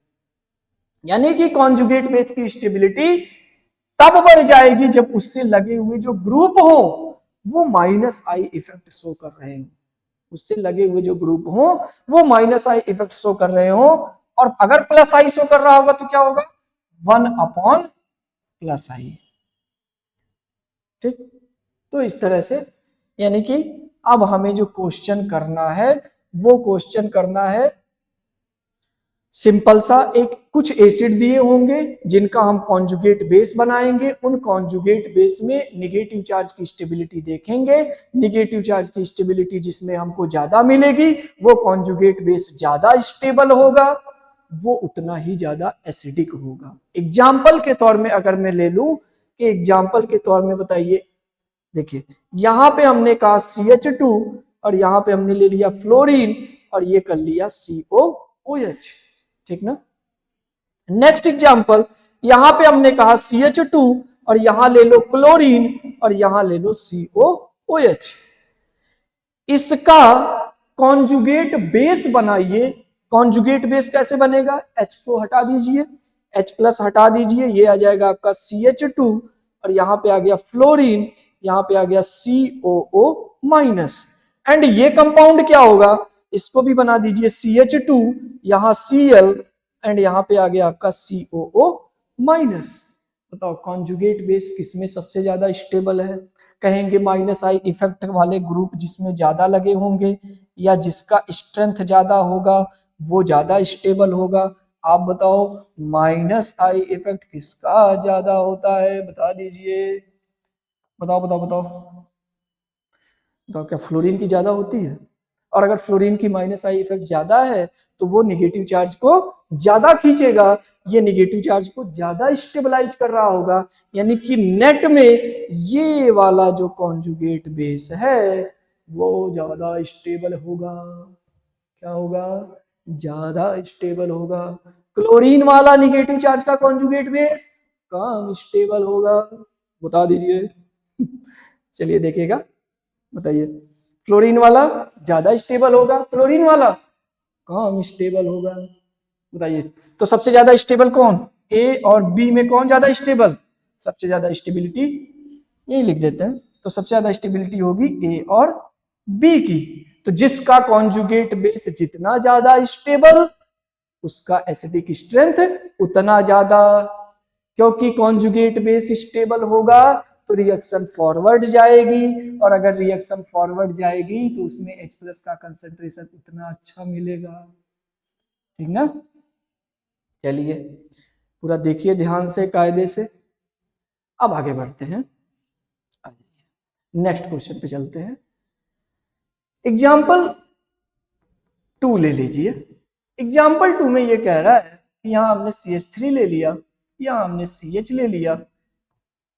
यानी कि कॉन्जुगेट बेस की स्टेबिलिटी तब बढ़ जाएगी जब उससे लगे हुए जो ग्रुप हो वो -I इफेक्ट शो कर रहे हो, उससे लगे हुए जो ग्रुप हो वो -I इफेक्ट शो कर रहे हो, और अगर +I शो कर रहा होगा तो क्या होगा 1/+I। ठीक, तो इस तरह से यानी कि अब हमें जो क्वेश्चन करना है वो क्वेश्चन करना है सिंपल सा, एक कुछ एसिड दिए होंगे जिनका हम कॉन्जुगेट बेस बनाएंगे, उन कॉन्जुगेट बेस में निगेटिव चार्ज की स्टेबिलिटी देखेंगे, निगेटिव चार्ज की स्टेबिलिटी जिसमें हमको ज्यादा मिलेगी वो कॉन्जुगेट बेस ज्यादा स्टेबल होगा, वो उतना ही ज्यादा एसिडिक होगा। एग्जाम्पल के तौर में अगर मैं ले लूं कि एग्जाम्पल के तौर में बताइए, देखिए यहां पे हमने कहा CH2 और यहां पे हमने ले लिया फ्लोरीन और ये कर लिया COOH, ठीक ना। नेक्स्ट एग्जांपल, यहां पे हमने कहा CH2 और यहां ले लो क्लोरीन और यहां ले लो COOH। इसका कॉन्जुगेट बेस बनाइए, कॉन्जुगेट बेस कैसे बनेगा, H को हटा दीजिए, H+ हटा दीजिए, ये आ जाएगा आपका CH2 और यहां पे आ गया फ्लोरीन, यहां पे आ गया COO-, एंड ये कंपाउंड क्या होगा, इसको भी बना दीजिए CH2, यहां Cl एंड यहां पे आ गया आपका COO-। बताओ कॉन्जुगेट बेस किसमें सबसे ज्यादा स्टेबल है, कहेंगे -I इफेक्ट वाले ग्रुप जिसमें ज्यादा लगे होंगे या जिसका स्ट्रेंथ ज्यादा होगा वो ज्यादा स्टेबल होगा। आप बताओ -I इफेक्ट किसका ज्यादा होता है, बता दीजिए, बताओ बताओ बताओ बताओ, क्या फ्लोरीन की ज्यादा होती है, और अगर फ्लोरीन की -I इफेक्ट ज्यादा है तो वो निगेटिव चार्ज को ज्यादा खींचेगा, ये निगेटिव चार्ज को ज्यादा स्टेबलाइज कर रहा होगा, यानी कि नेट में ये वाला जो कॉन्जुगेट बेस है वो ज्यादा स्टेबल होगा, क्या होगा, ज्यादा स्टेबल होगा। क्लोरीन वाला निगेटिव चार्ज का कॉन्जुगेट बेस कम स्टेबल होगा, बता दीजिए चलिए देखिएगा, बताइए फ्लोरीन वाला ज्यादा स्टेबल होगा, क्लोरीन वाला कम स्टेबल होगा, बताइए। तो सबसे ज्यादा स्टेबल कौन, ए और बी में कौन ज्यादा स्टेबल, सबसे ज्यादा स्टेबिलिटी यही लिख देते हैं, तो सबसे ज्यादा स्टेबिलिटी होगी ए और बी की। तो जिसका कॉन्जुगेट बेस जितना ज्यादा स्टेबल उसका एसिडिक स्ट्रेंथ उतना ज्यादा, क्योंकि कॉन्जुगेट बेस स्टेबल होगा तो रिएक्शन फॉरवर्ड जाएगी, और अगर रिएक्शन फॉरवर्ड जाएगी तो उसमें H+ का कंसंट्रेशन उतना अच्छा मिलेगा, ठीक ना। चलिए पूरा देखिए ध्यान से कायदे से, अब आगे बढ़ते हैं, नेक्स्ट क्वेश्चन पे चलते हैं। एग्जाम्पल 2 ले लीजिए। एग्जाम्पल 2 में ये कह रहा है कि यहाँ हमने CH3 ले लिया, यहाँ हमने CH ले लिया,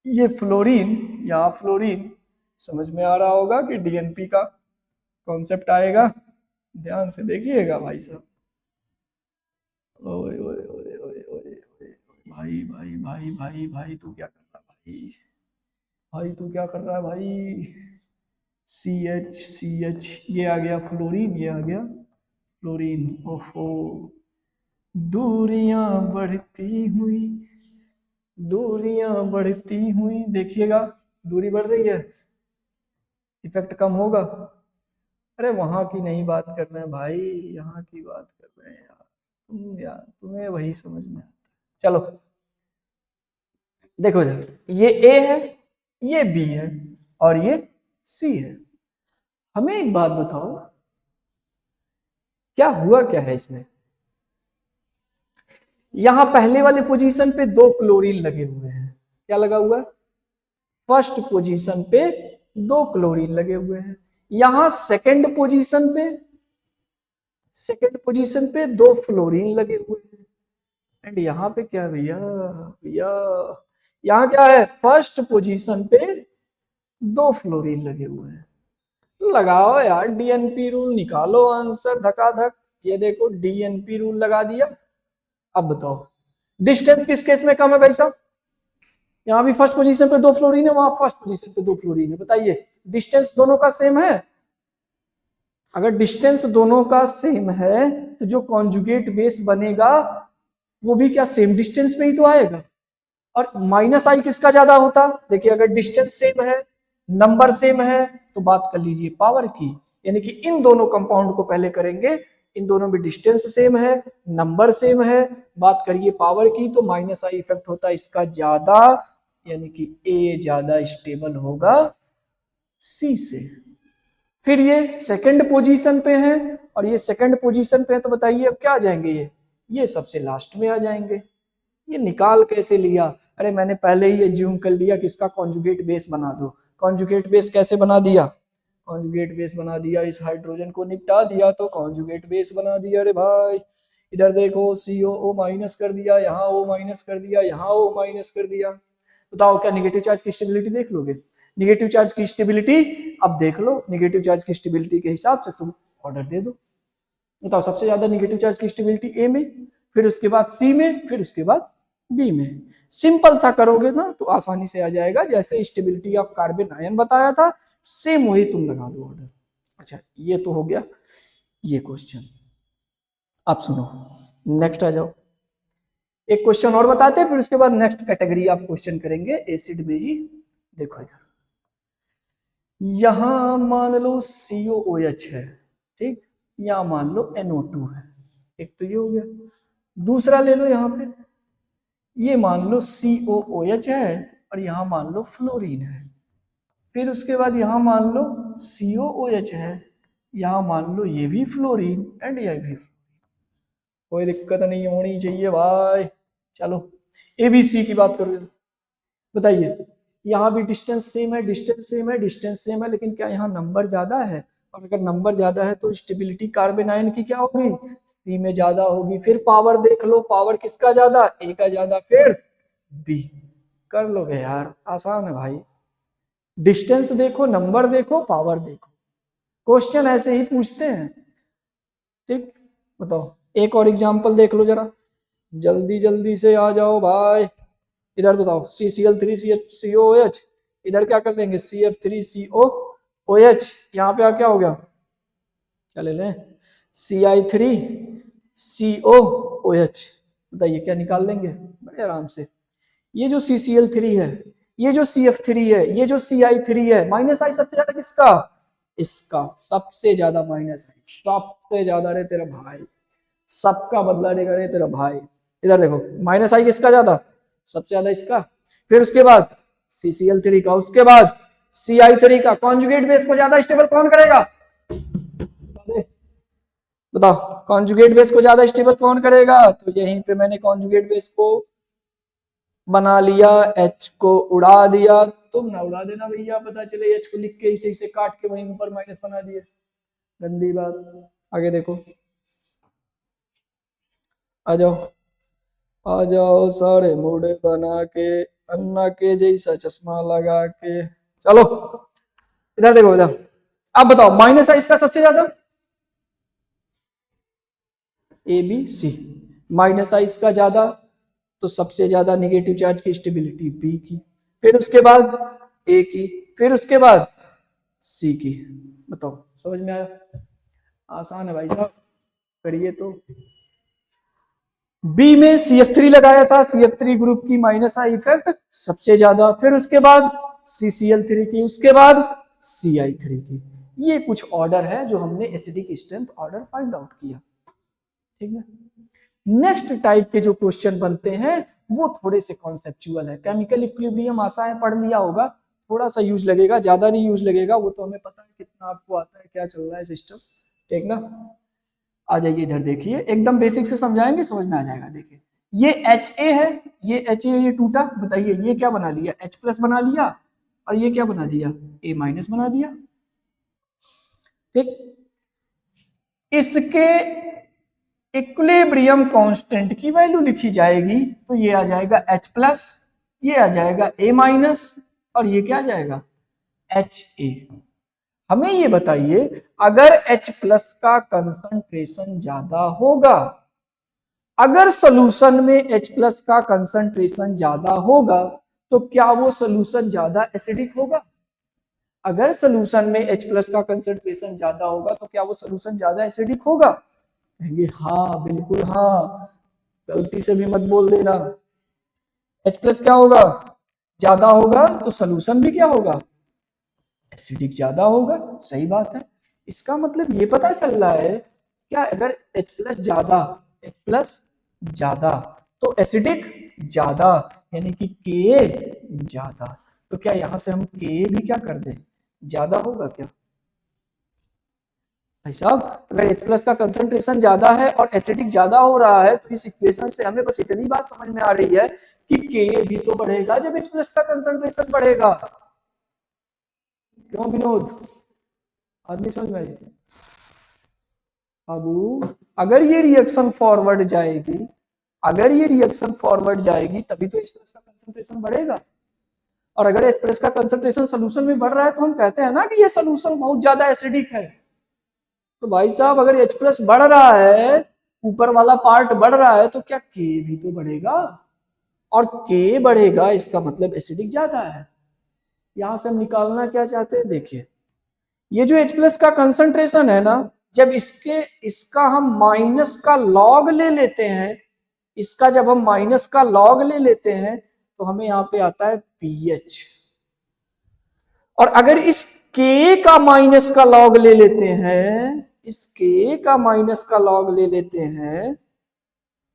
ये फ्लोरीन, यहाँ फ्लोरीन, समझ में आ रहा होगा कि DNP का कॉन्सेप्ट आएगा, ध्यान से देखिएगा भाई साहब। ओए ओए ओए ओए ओए भाई भाई भाई भाई भाई तू क्या कर रहा है भाई, भाई तू क्या कर रहा है भाई, CH ये आ गया फ्लोरीन, ये आ गया फ्लोरीन, ओहो दूरियां बढ़ती हुई, दूरियां बढ़ती हुई, देखिएगा दूरी बढ़ रही है, इफेक्ट कम होगा। अरे वहां की नहीं बात कर रहे हैं भाई, यहाँ की बात कर रहे हैं यार, यार तुम्हें वही समझ में आता है। चलो देखो जरा, ये A है, ये B है और ये C है। हमें एक बात बताओ क्या हुआ क्या है इसमें, यहां पहले वाले पोजीशन पे 2 क्लोरीन लगे हुए हैं, क्या लगा हुआ है, फर्स्ट पोजीशन पे 2 क्लोरीन लगे हुए हैं, यहां सेकंड पोजीशन पे 2 फ्लोरीन लगे हुए हैं, एंड यहाँ पे क्या है भैया, भैया यहाँ क्या है, फर्स्ट पोजीशन पे 2 फ्लोरीन लगे हुए हैं। लगाओ यार डीएनपी रूल, निकालो आंसर धकाधक। ये देखो डीएनपी रूल लगा दिया। अब बताओ डिस्टेंस किस केस में कम है भाई साहब, यहाँ भी फर्स्ट पोजीशन पे 2 फ्लोरीन है, वहां फर्स्ट पोजीशन पे 2 फ्लोरीन है। बताइए डिस्टेंस दोनों का सेम है? अगर डिस्टेंस दोनों का सेम है तो जो कॉन्जुगेट बेस बनेगा वो भी क्या सेम डिस्टेंस पे ही तो आएगा। और माइनस आई किसका ज्यादा होता, देखिए अगर डिस्टेंस सेम है, नंबर सेम है, तो बात कर लीजिए पावर की। यानी कि इन दोनों कंपाउंड को पहले करेंगे, इन दोनों में डिस्टेंस सेम है, नंबर सेम है, बात करिए पावर की, तो माइनस आई इफेक्ट होता है इसका ज्यादा, यानी कि ए ज्यादा स्टेबल होगा सी से। फिर ये सेकंड पोजीशन पे है, और ये सेकंड पोजीशन पे है, तो बताइए अब क्या आ जाएंगे ये सबसे लास्ट में आ जाएंगे। ये निकाल कैसे लिया, अरे मैंने पहले ही एज्यूम कर लिया कि इसका कॉन्जुगेट बेस बना दो। कॉन्जुगेट बेस कैसे बना दिया, कॉन्जुगेट बेस बना दिया, इस हाइड्रोजन को निपटा दिया तो कॉन्जुगेट बेस बना दिया। अरे भाई इधर देखो COO माइनस कर दिया, यहाँ O माइनस कर दिया, यहाँ O माइनस कर दिया। बताओ क्या निगेटिव चार्ज की स्टेबिलिटी देख लोगे? निगेटिव चार्ज की स्टेबिलिटी अब देख लो, निगेटिव चार्ज की स्टेबिलिटी के हिसाब से तुम ऑर्डर दे दो। बताओ सबसे ज्यादा निगेटिव चार्ज की स्टेबिलिटी ए में, फिर उसके बाद सी में, फिर उसके बाद बी में। सिंपल सा करोगे ना तो आसानी से आ जाएगा, जैसे स्टेबिलिटी ऑफ कार्बन आयन बताया था सेम वही तुम लगा दो ऑर्डर। अच्छा ये तो हो गया ये क्वेश्चन। अब सुनो नेक्स्ट आ जाओ, एक क्वेश्चन और बताते हैं, फिर उसके बाद नेक्स्ट कैटेगरी ऑफ क्वेश्चन करेंगे एसिड में ही। देखो इधर यहां मान लो COOH है, ठीक, यहां मान लो NO2 है, एक तो ये हो गया। दूसरा ले लो यहाँ पे, ये मान लो COOH है और यहाँ मान लो फ्लोरीन है। फिर उसके बाद यहाँ मान लो COOH है, यहाँ मान लो ये भी फ्लोरीन एंड ये भी, कोई दिक्कत नहीं होनी चाहिए भाई। चलो ABC की बात करो, बताइए यहाँ भी डिस्टेंस सेम है, डिस्टेंस सेम है, डिस्टेंस सेम है, लेकिन क्या यहाँ नंबर ज्यादा है? और अगर नंबर ज्यादा है तो स्टेबिलिटी कार्बन आयन की क्या होगी, सी में ज्यादा होगी। फिर पावर देख लो, पावर किसका ज्यादा, ए का ज्यादा, फिर बी। कर लोगे यार, आसान है भाई। डिस्टेंस देखो, नंबर देखो, पावर देखो, क्वेश्चन ऐसे ही पूछते हैं। ठीक, बताओ एक और एग्जांपल देख लो जरा, जल्दी जल्दी से आ जाओ भाई। इधर बताओ CCl3CHCOOH, इधर क्या कर लेंगे CF3COOH, यहाँ पे क्या हो गया, क्या ले लें CI3COOH। बताइए क्या निकाल लेंगे बड़े आराम से। ये जो CCl3 है, ये जो CF3 है, ये जो CI3 है, माइनस आई सबसे ज्यादा किसका, इसका सबसे ज्यादा माइनस आई, सबसे ज्यादा रे तेरा भाई, सबका बदला लेगा रे तेरा भाई। इधर देखो माइनस आई किसका ज्यादा, सबसे ज्यादा इसका, फिर उसके बाद CCl3 का, उसके बाद CI3 का। कॉन्जुगेट बेस को ज्यादा स्टेबल कौन करेगा, बताओ कॉन्जुगेट बेस को ज्यादा स्टेबल कौन करेगा? तो यहीं पे मैंने कॉन्जुगेट बेस को बना लिया, H को उड़ा दिया। तुम ना उड़ा देना भैया, पता चले H को लिख के इसे इसे काट के वहीं ऊपर माइनस बना दिए, गंदी बात। आगे देखो, आ जाओ आ जाओ सारे मुड़े बना के, अन्ना के जैसा चश्मा लगा के। चलो इधर देखो, इधर अब बताओ माइनस है इसका सबसे ज्यादा, ABC। माइनस है इसका ज्यादा तो सबसे ज्यादा निगेटिव चार्ज की स्टेबिलिटी B की, फिर उसके बाद A की, फिर उसके बाद C की। बताओ समझ में आया? आसान है भाई साहब, करिए तो। बी में CF3 लगाया था, CF3 ग्रुप की माइनस आई इफेक्ट सबसे ज्यादा, फिर उसके बाद CCl3 की, उसके बाद CI3 की। ये कुछ ऑर्डर है जो हमने acidic strength order find out किया, ठीक है। नेक्स्ट टाइप के जो क्वेश्चन बनते हैं वो थोड़े से कॉन्सेप्चुअल है। केमिकल इक्विलिब्रियम आशा है पढ़ लिया होगा, थोड़ा सा यूज लगेगा, ज्यादा नहीं यूज लगेगा, वो तो हमें पता है कितना आपको आता है, क्या चल रहा है सिस्टम, ठीक ना। आ जाइए इधर देखिए, एकदम बेसिक से समझाएंगे, समझ में आ जाएगा। देखिए ये HA है, ये HA, ये टूटा, बताइए ये क्या बना लिया, H प्लस बना लिया, और ये क्या बना दिया, A माइनस बना दिया, ठीक। इसके इक्विलिब्रियम कांस्टेंट की वैल्यू लिखी जाएगी तो ये आ जाएगा H+, ये आ जाएगा A-, और ये क्या आ जाएगा Ha। हमें ये बताइए, अगर H+ का कंसंट्रेशन ज्यादा होगा, अगर सॉल्यूशन में H+ का कंसंट्रेशन ज्यादा होगा तो क्या वो सॉल्यूशन ज्यादा एसिडिक होगा? अगर सॉल्यूशन में H+ का कंसंट्रेशन ज्यादा होगा तो क्या वो सॉल्यूशन ज्यादा एसिडिक होगा? कहेंगे हाँ, बिल्कुल हाँ, गलती से भी मत बोल देना। H+ क्या होगा? ज्यादा होगा तो सॉल्यूशन भी क्या होगा? एसिडिक ज्यादा होगा। सही बात है। इसका मतलब ये पता चल रहा है क्या, अगर H+ ज्यादा तो एसिडिक ज्यादा, यानी कि Ka ज्यादा। तो क्या यहां से हम Ka भी क्या कर दें, ज्यादा होगा क्या? भाई साहब, अगर H+ का कंसंट्रेशन ज्यादा है और एसिडिक ज्यादा हो रहा है तो इस इक्वेशन से हमें बस इतनी बात समझ में आ रही है कि Ka भी तो बढ़ेगा जब H+ का कंसंट्रेशन बढ़ेगा। क्यों विनोद, आदमी समझ में आई? अब अगर ये रिएक्शन फॉरवर्ड जाएगी, अगर ये रिएक्शन फॉरवर्ड जाएगी तभी तो H+ का कंसंट्रेशन बढ़ेगा। और अगर H+ का कंसंट्रेशन सोल्यूशन में बढ़ रहा है तो हम कहते हैं ना कि ये सोल्यूशन बहुत ज्यादा एसिडिक है। तो भाई साहब, अगर H+ बढ़ रहा है, ऊपर वाला पार्ट बढ़ रहा है, तो क्या K भी तो बढ़ेगा? और K बढ़ेगा इसका मतलब एसिडिक ज्यादा है। यहां से हम निकालना क्या चाहते हैं, देखिए ये जो H+ का कंसंट्रेशन है ना, जब इसका हम माइनस का लॉग ले लेते हैं, इसका जब हम माइनस का लॉग ले लेते हैं तो हमें यहाँ पे आता है pH। और अगर इस K का माइनस का लॉग ले लेते हैं, इस K का माइनस का लॉग ले लेते हैं,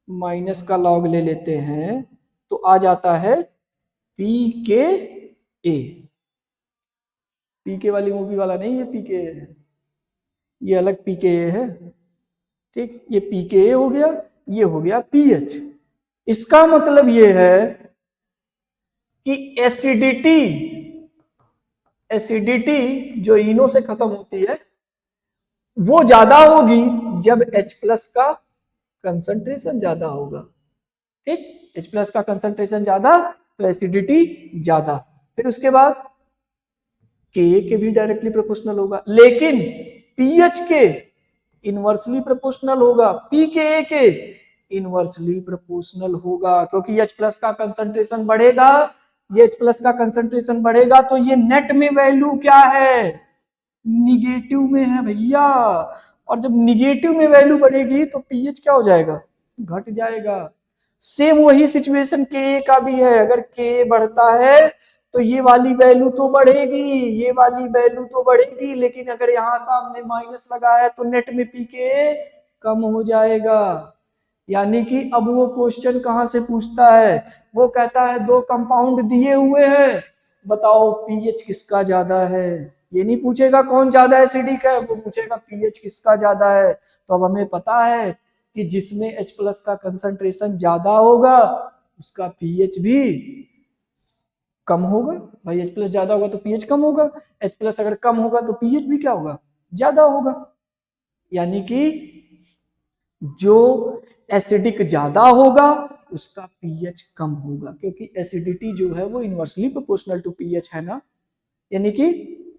माइनस का लॉग ले लेते हैं, तो आ जाता है pKa। पीके वाली मूवी वाला नहीं, ये पीके है, ये अलग pKa है। ठीक, ये pKa हो गया, ये हो गया pH। इसका मतलब ये है कि एसिडिटी जो इनो से खत्म होती है वो ज्यादा होगी जब H+ का कंसंट्रेशन ज्यादा होगा। ठीक, H+ का कंसंट्रेशन ज्यादा तो एसिडिटी ज्यादा। फिर उसके बाद Ka के भी डायरेक्टली प्रोपोर्शनल होगा, लेकिन pH के इनवर्सली प्रोपोर्शनल होगा, pKa के इनवर्सली प्रोपोर्शनल होगा, क्योंकि H+ का कंसंट्रेशन बढ़ेगा, ये H+ का कंसंट्रेशन बढ़ेगा तो ये नेट में वैल्यू क्या है, निगेटिव में है भैया। और जब निगेटिव में वैल्यू बढ़ेगी तो pH क्या हो जाएगा, घट जाएगा। सेम वही सिचुएशन Ka का भी है, अगर Ka बढ़ता है तो ये वाली वैल्यू तो बढ़ेगी, ये वाली वैल्यू तो बढ़ेगी, लेकिन अगर यहाँ सामने माइनस लगा है तो नेट में pKa कम हो जाएगा। यानी कि अब वो क्वेश्चन कहां से पूछता है, वो कहता है दो कंपाउंड दिए हुए हैं, बताओ pH किसका ज्यादा है। ये नहीं पूछेगा कौन ज्यादा एसिडिक है, वो पूछेगा pH किसका ज्यादा है। तो अब हमें पता है कि जिसमें H+ का कंसंट्रेशन ज्यादा होगा उसका pH भी कम होगा। भाई H+ ज्यादा होगा तो pH कम होगा, H+ अगर कम होगा तो pH भी क्या होगा, ज्यादा होगा। यानी कि जो एसिडिक ज्यादा होगा उसका pH कम होगा, क्योंकि एसिडिटी जो है वो इनवर्सली प्रोपोर्शनल टू pH है ना। यानी कि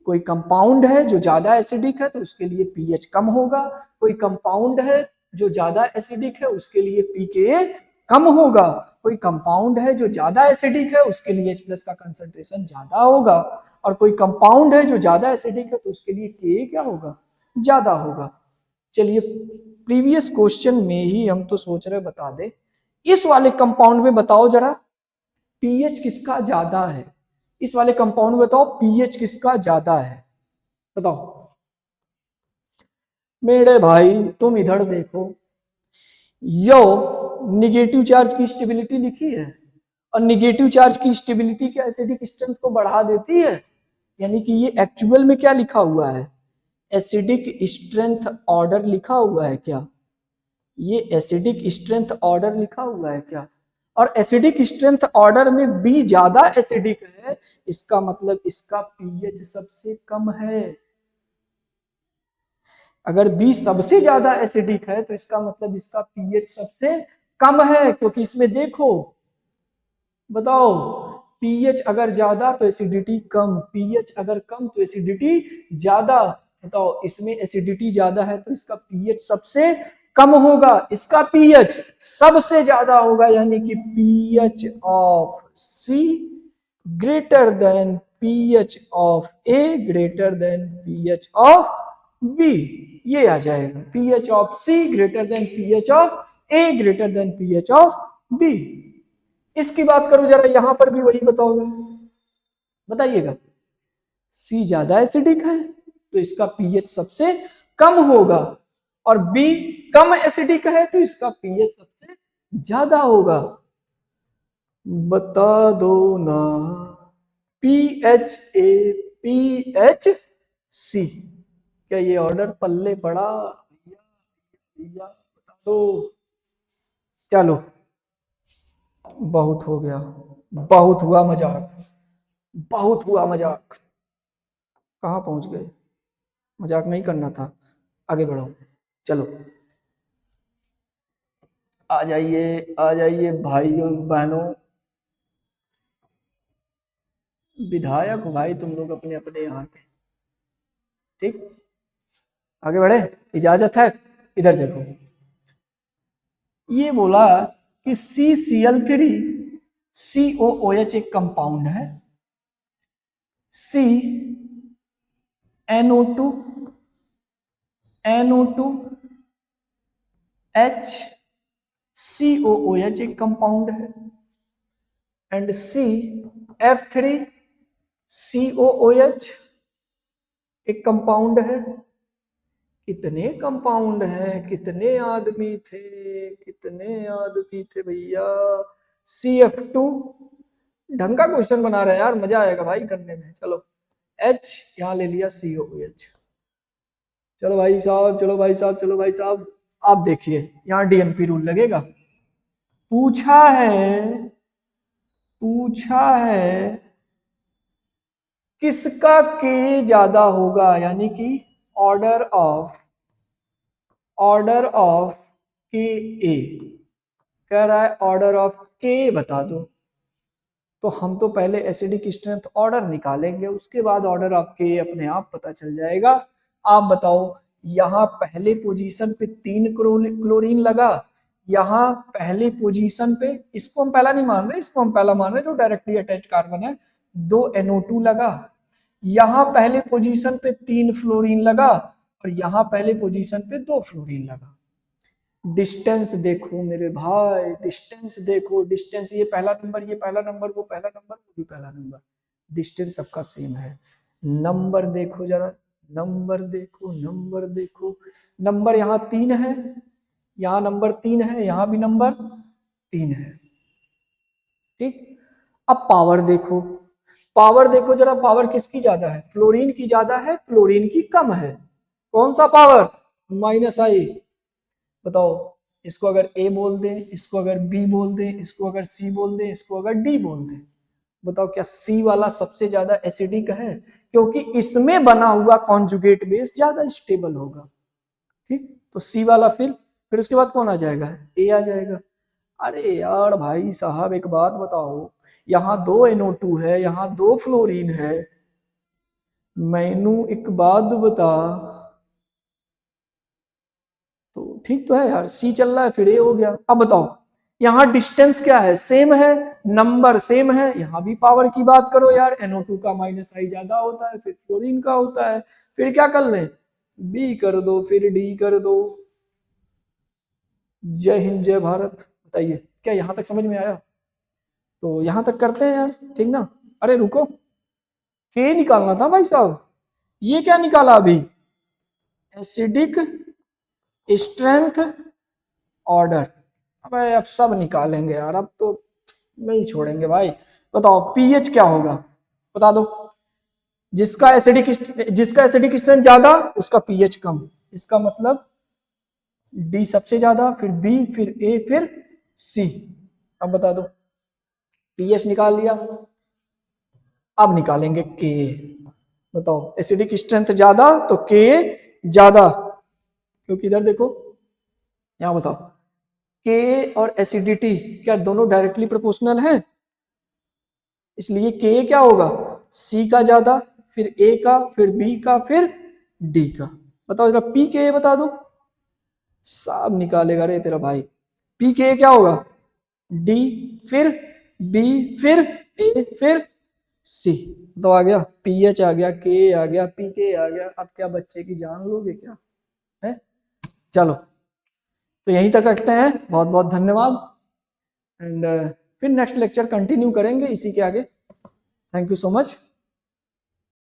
कोई कंपाउंड है जो ज्यादा एसिडिक है तो उसके लिए pH कम होगा, कोई कंपाउंड है जो ज्यादा एसिडिक है उसके लिए pKa कम होगा, कोई कंपाउंड है जो ज्यादा एसिडिक है उसके लिए H+ का कंसंट्रेशन ज्यादा होगा, और कोई कंपाउंड है जो ज्यादा एसिडिक है तो उसके लिए Ka क्या होगा, ज्यादा होगा। चलिए प्रीवियस क्वेश्चन में ही हम तो सोच रहे बता दे, इस वाले कंपाउंड में बताओ जरा pH किसका ज्यादा है, इस वाले कंपाउंड में बताओ pH किसका ज्यादा है, बताओ। मेरे भाई तुम इधर देखो, यो निगेटिव चार्ज की स्टेबिलिटी लिखी है, और निगेटिव चार्ज की स्टेबिलिटी क्या एसिडिक स्ट्रेंथ को बढ़ा देती है। यानी कि ये एक्चुअल में क्या लिखा हुआ है, एसिडिक स्ट्रेंथ ऑर्डर लिखा हुआ है क्या, ये एसिडिक स्ट्रेंथ ऑर्डर लिखा हुआ है क्या। और एसिडिक स्ट्रेंथ ऑर्डर में बी ज्यादा एसिडिक है, इसका मतलब इसका pH सबसे कम है। अगर B सबसे ज्यादा एसिडिक है तो इसका मतलब इसका पीएच सबसे कम है, क्योंकि इसमें देखो, बताओ, पीएच अगर ज्यादा तो एसिडिटी कम, पीएच अगर कम तो एसिडिटी ज्यादा। बताओ, इसमें एसिडिटी ज्यादा है तो इसका पीएच सबसे कम होगा, इसका पीएच सबसे ज्यादा होगा, यानी कि pH of C greater than pH of A greater than pH of B. ये आ जाएगा pH of C greater than pH of A greater than pH of B. इसकी बात करूं जरा, यहां पर भी वही बताओगे, बताइएगा। सी ज्यादा एसिडिक है तो इसका पीएच सबसे कम होगा, और बी कम एसिडिक है तो इसका पीएच सबसे ज्यादा होगा। बता दो ना, पीएच ए पीएच सी, क्या ये ऑर्डर पल्ले पड़ा भैया, बता दो। चलो, बहुत हो गया, बहुत हुआ मजाक, बहुत हुआ मजाक। कहाँ पहुंच गए, मजाक नहीं करना था, आगे बढ़ो। चलो, आ जाइए भाइयों बहनों, विधायक हो भाई तुम लोग अपने अपने यहाँ के, ठीक, आगे बढ़े, इजाजत है। इधर देखो, ये बोला कि CCl3 COOH एक कंपाउंड है, NO2 H COOH एक कंपाउंड है, एंड CF3 COOH एक कंपाउंड है। कितने कंपाउंड हैं, कितने आदमी थे भैया। CF2, ढंग का क्वेश्चन बना रहे हैं यार, मजा आएगा भाई करने में। चलो, H यहां ले लिया COOH। चलो भाई साहब, आप देखिए यहां DNP रूल लगेगा। पूछा है किसका K ज्यादा होगा, यानी कि ऑर्डर ऑफ Ka, कह रहा है ऑर्डर ऑफ K बता दो। तो हम तो पहले एसिडिक स्ट्रेंथ ऑर्डर निकालेंगे, उसके बाद ऑर्डर ऑफ K अपने आप पता चल जाएगा। आप बताओ, यहाँ पहले पोजीशन पे 3 क्लोरीन लगा, यहाँ पहले पोजीशन पे, इसको हम पहला नहीं मान रहे, इसको हम पहला मान रहे जो डायरेक्टली अटैच कार्बन है, 2 NO2 लगा, यहाँ पहले पोजीशन पे 3 फ्लोरीन लगा, और यहाँ पहले पोजीशन पे 2 फ्लोरीन लगा। डिस्टेंस देखो मेरे भाई, डिस्टेंस देखो, डिस्टेंस, ये पहला नंबर, ये पहला नंबर, वो पहला नंबर, वो भी पहला नंबर, डिस्टेंस सबका सेम है। नंबर देखो जरा, नंबर देखो, नंबर यहाँ 3 है, यहाँ नंबर 3 है, यहाँ भी नंबर 3 है, ठीक। अब पावर देखो जरा, पावर किसकी ज्यादा है, फ्लोरीन की ज्यादा है, क्लोरीन की कम है। कौन सा पावर, -I। बताओ, इसको अगर A बोल दें, इसको अगर B बोल दें, इसको अगर C बोल दें, इसको अगर D बोल दें, बताओ क्या C वाला सबसे ज्यादा एसिडिक है, क्योंकि इसमें बना हुआ कॉन्जुगेट बेस ज्यादा स्टेबल होगा, ठीक। तो C वाला, फिर उसके बाद कौन आ जाएगा, A आ जाएगा। अरे यार भाई साहब, एक बात बताओ, यहाँ 2 NO2 है, यहाँ 2 फ्लोरीन है, मैनू एक बात बता, तो ठीक तो है यार, C चल रहा है, फिर A हो गया। अब बताओ, यहाँ डिस्टेंस क्या है, सेम है, नंबर सेम है, यहाँ भी पावर की बात करो यार, NO2 का -I ज्यादा होता है, फिर फ्लोरीन का होता है, फिर क्या कर लें, B कर दो, फिर D कर दो। जय हिंद जय भारत। बताइए, क्या यहाँ तक समझ में आया, तो यहाँ तक करते हैं यार, ठीक ना। अरे रुको, K निकालना था भाई साहब, ये क्या निकाला अभी, एसिडिक स्ट्रेंथ ऑर्डर। अबे अब सब निकालेंगे यार, अब तो नहीं छोड़ेंगे भाई। बताओ पीएच क्या होगा, बता दो। जिसका एसिडिक स्ट्रेंथ ज्यादा उसका पीएच कम, इसका मतलब डी सबसे ज्यादा, फिर बी, फिर ए, फिर सी। अब बता दो, पीएच निकाल लिया, अब निकालेंगे के। बताओ, एसिडिक स्ट्रेंथ ज्यादा तो के ज्यादा, क्योंकि इधर देखो, यहाँ बताओ के और एसिडिटी क्या दोनों डायरेक्टली प्रोपोर्शनल है, इसलिए के क्या होगा, सी का ज्यादा, फिर ए का, फिर बी का, फिर डी का। बताओ जरा पी के ए बता दो, सब निकालेगा रे तेरा भाई। पी के ए क्या होगा, डी, फिर बी, फिर ए, फिर सी। तो आ गया पी एच आ गया, के आ गया, पी के आ गया। अब क्या बच्चे की जान लोगे क्या है। चलो तो यहीं तक रखते हैं, बहुत बहुत धन्यवाद। एंड फिर नेक्स्ट लेक्चर कंटिन्यू करेंगे इसी के आगे। Thank you so much.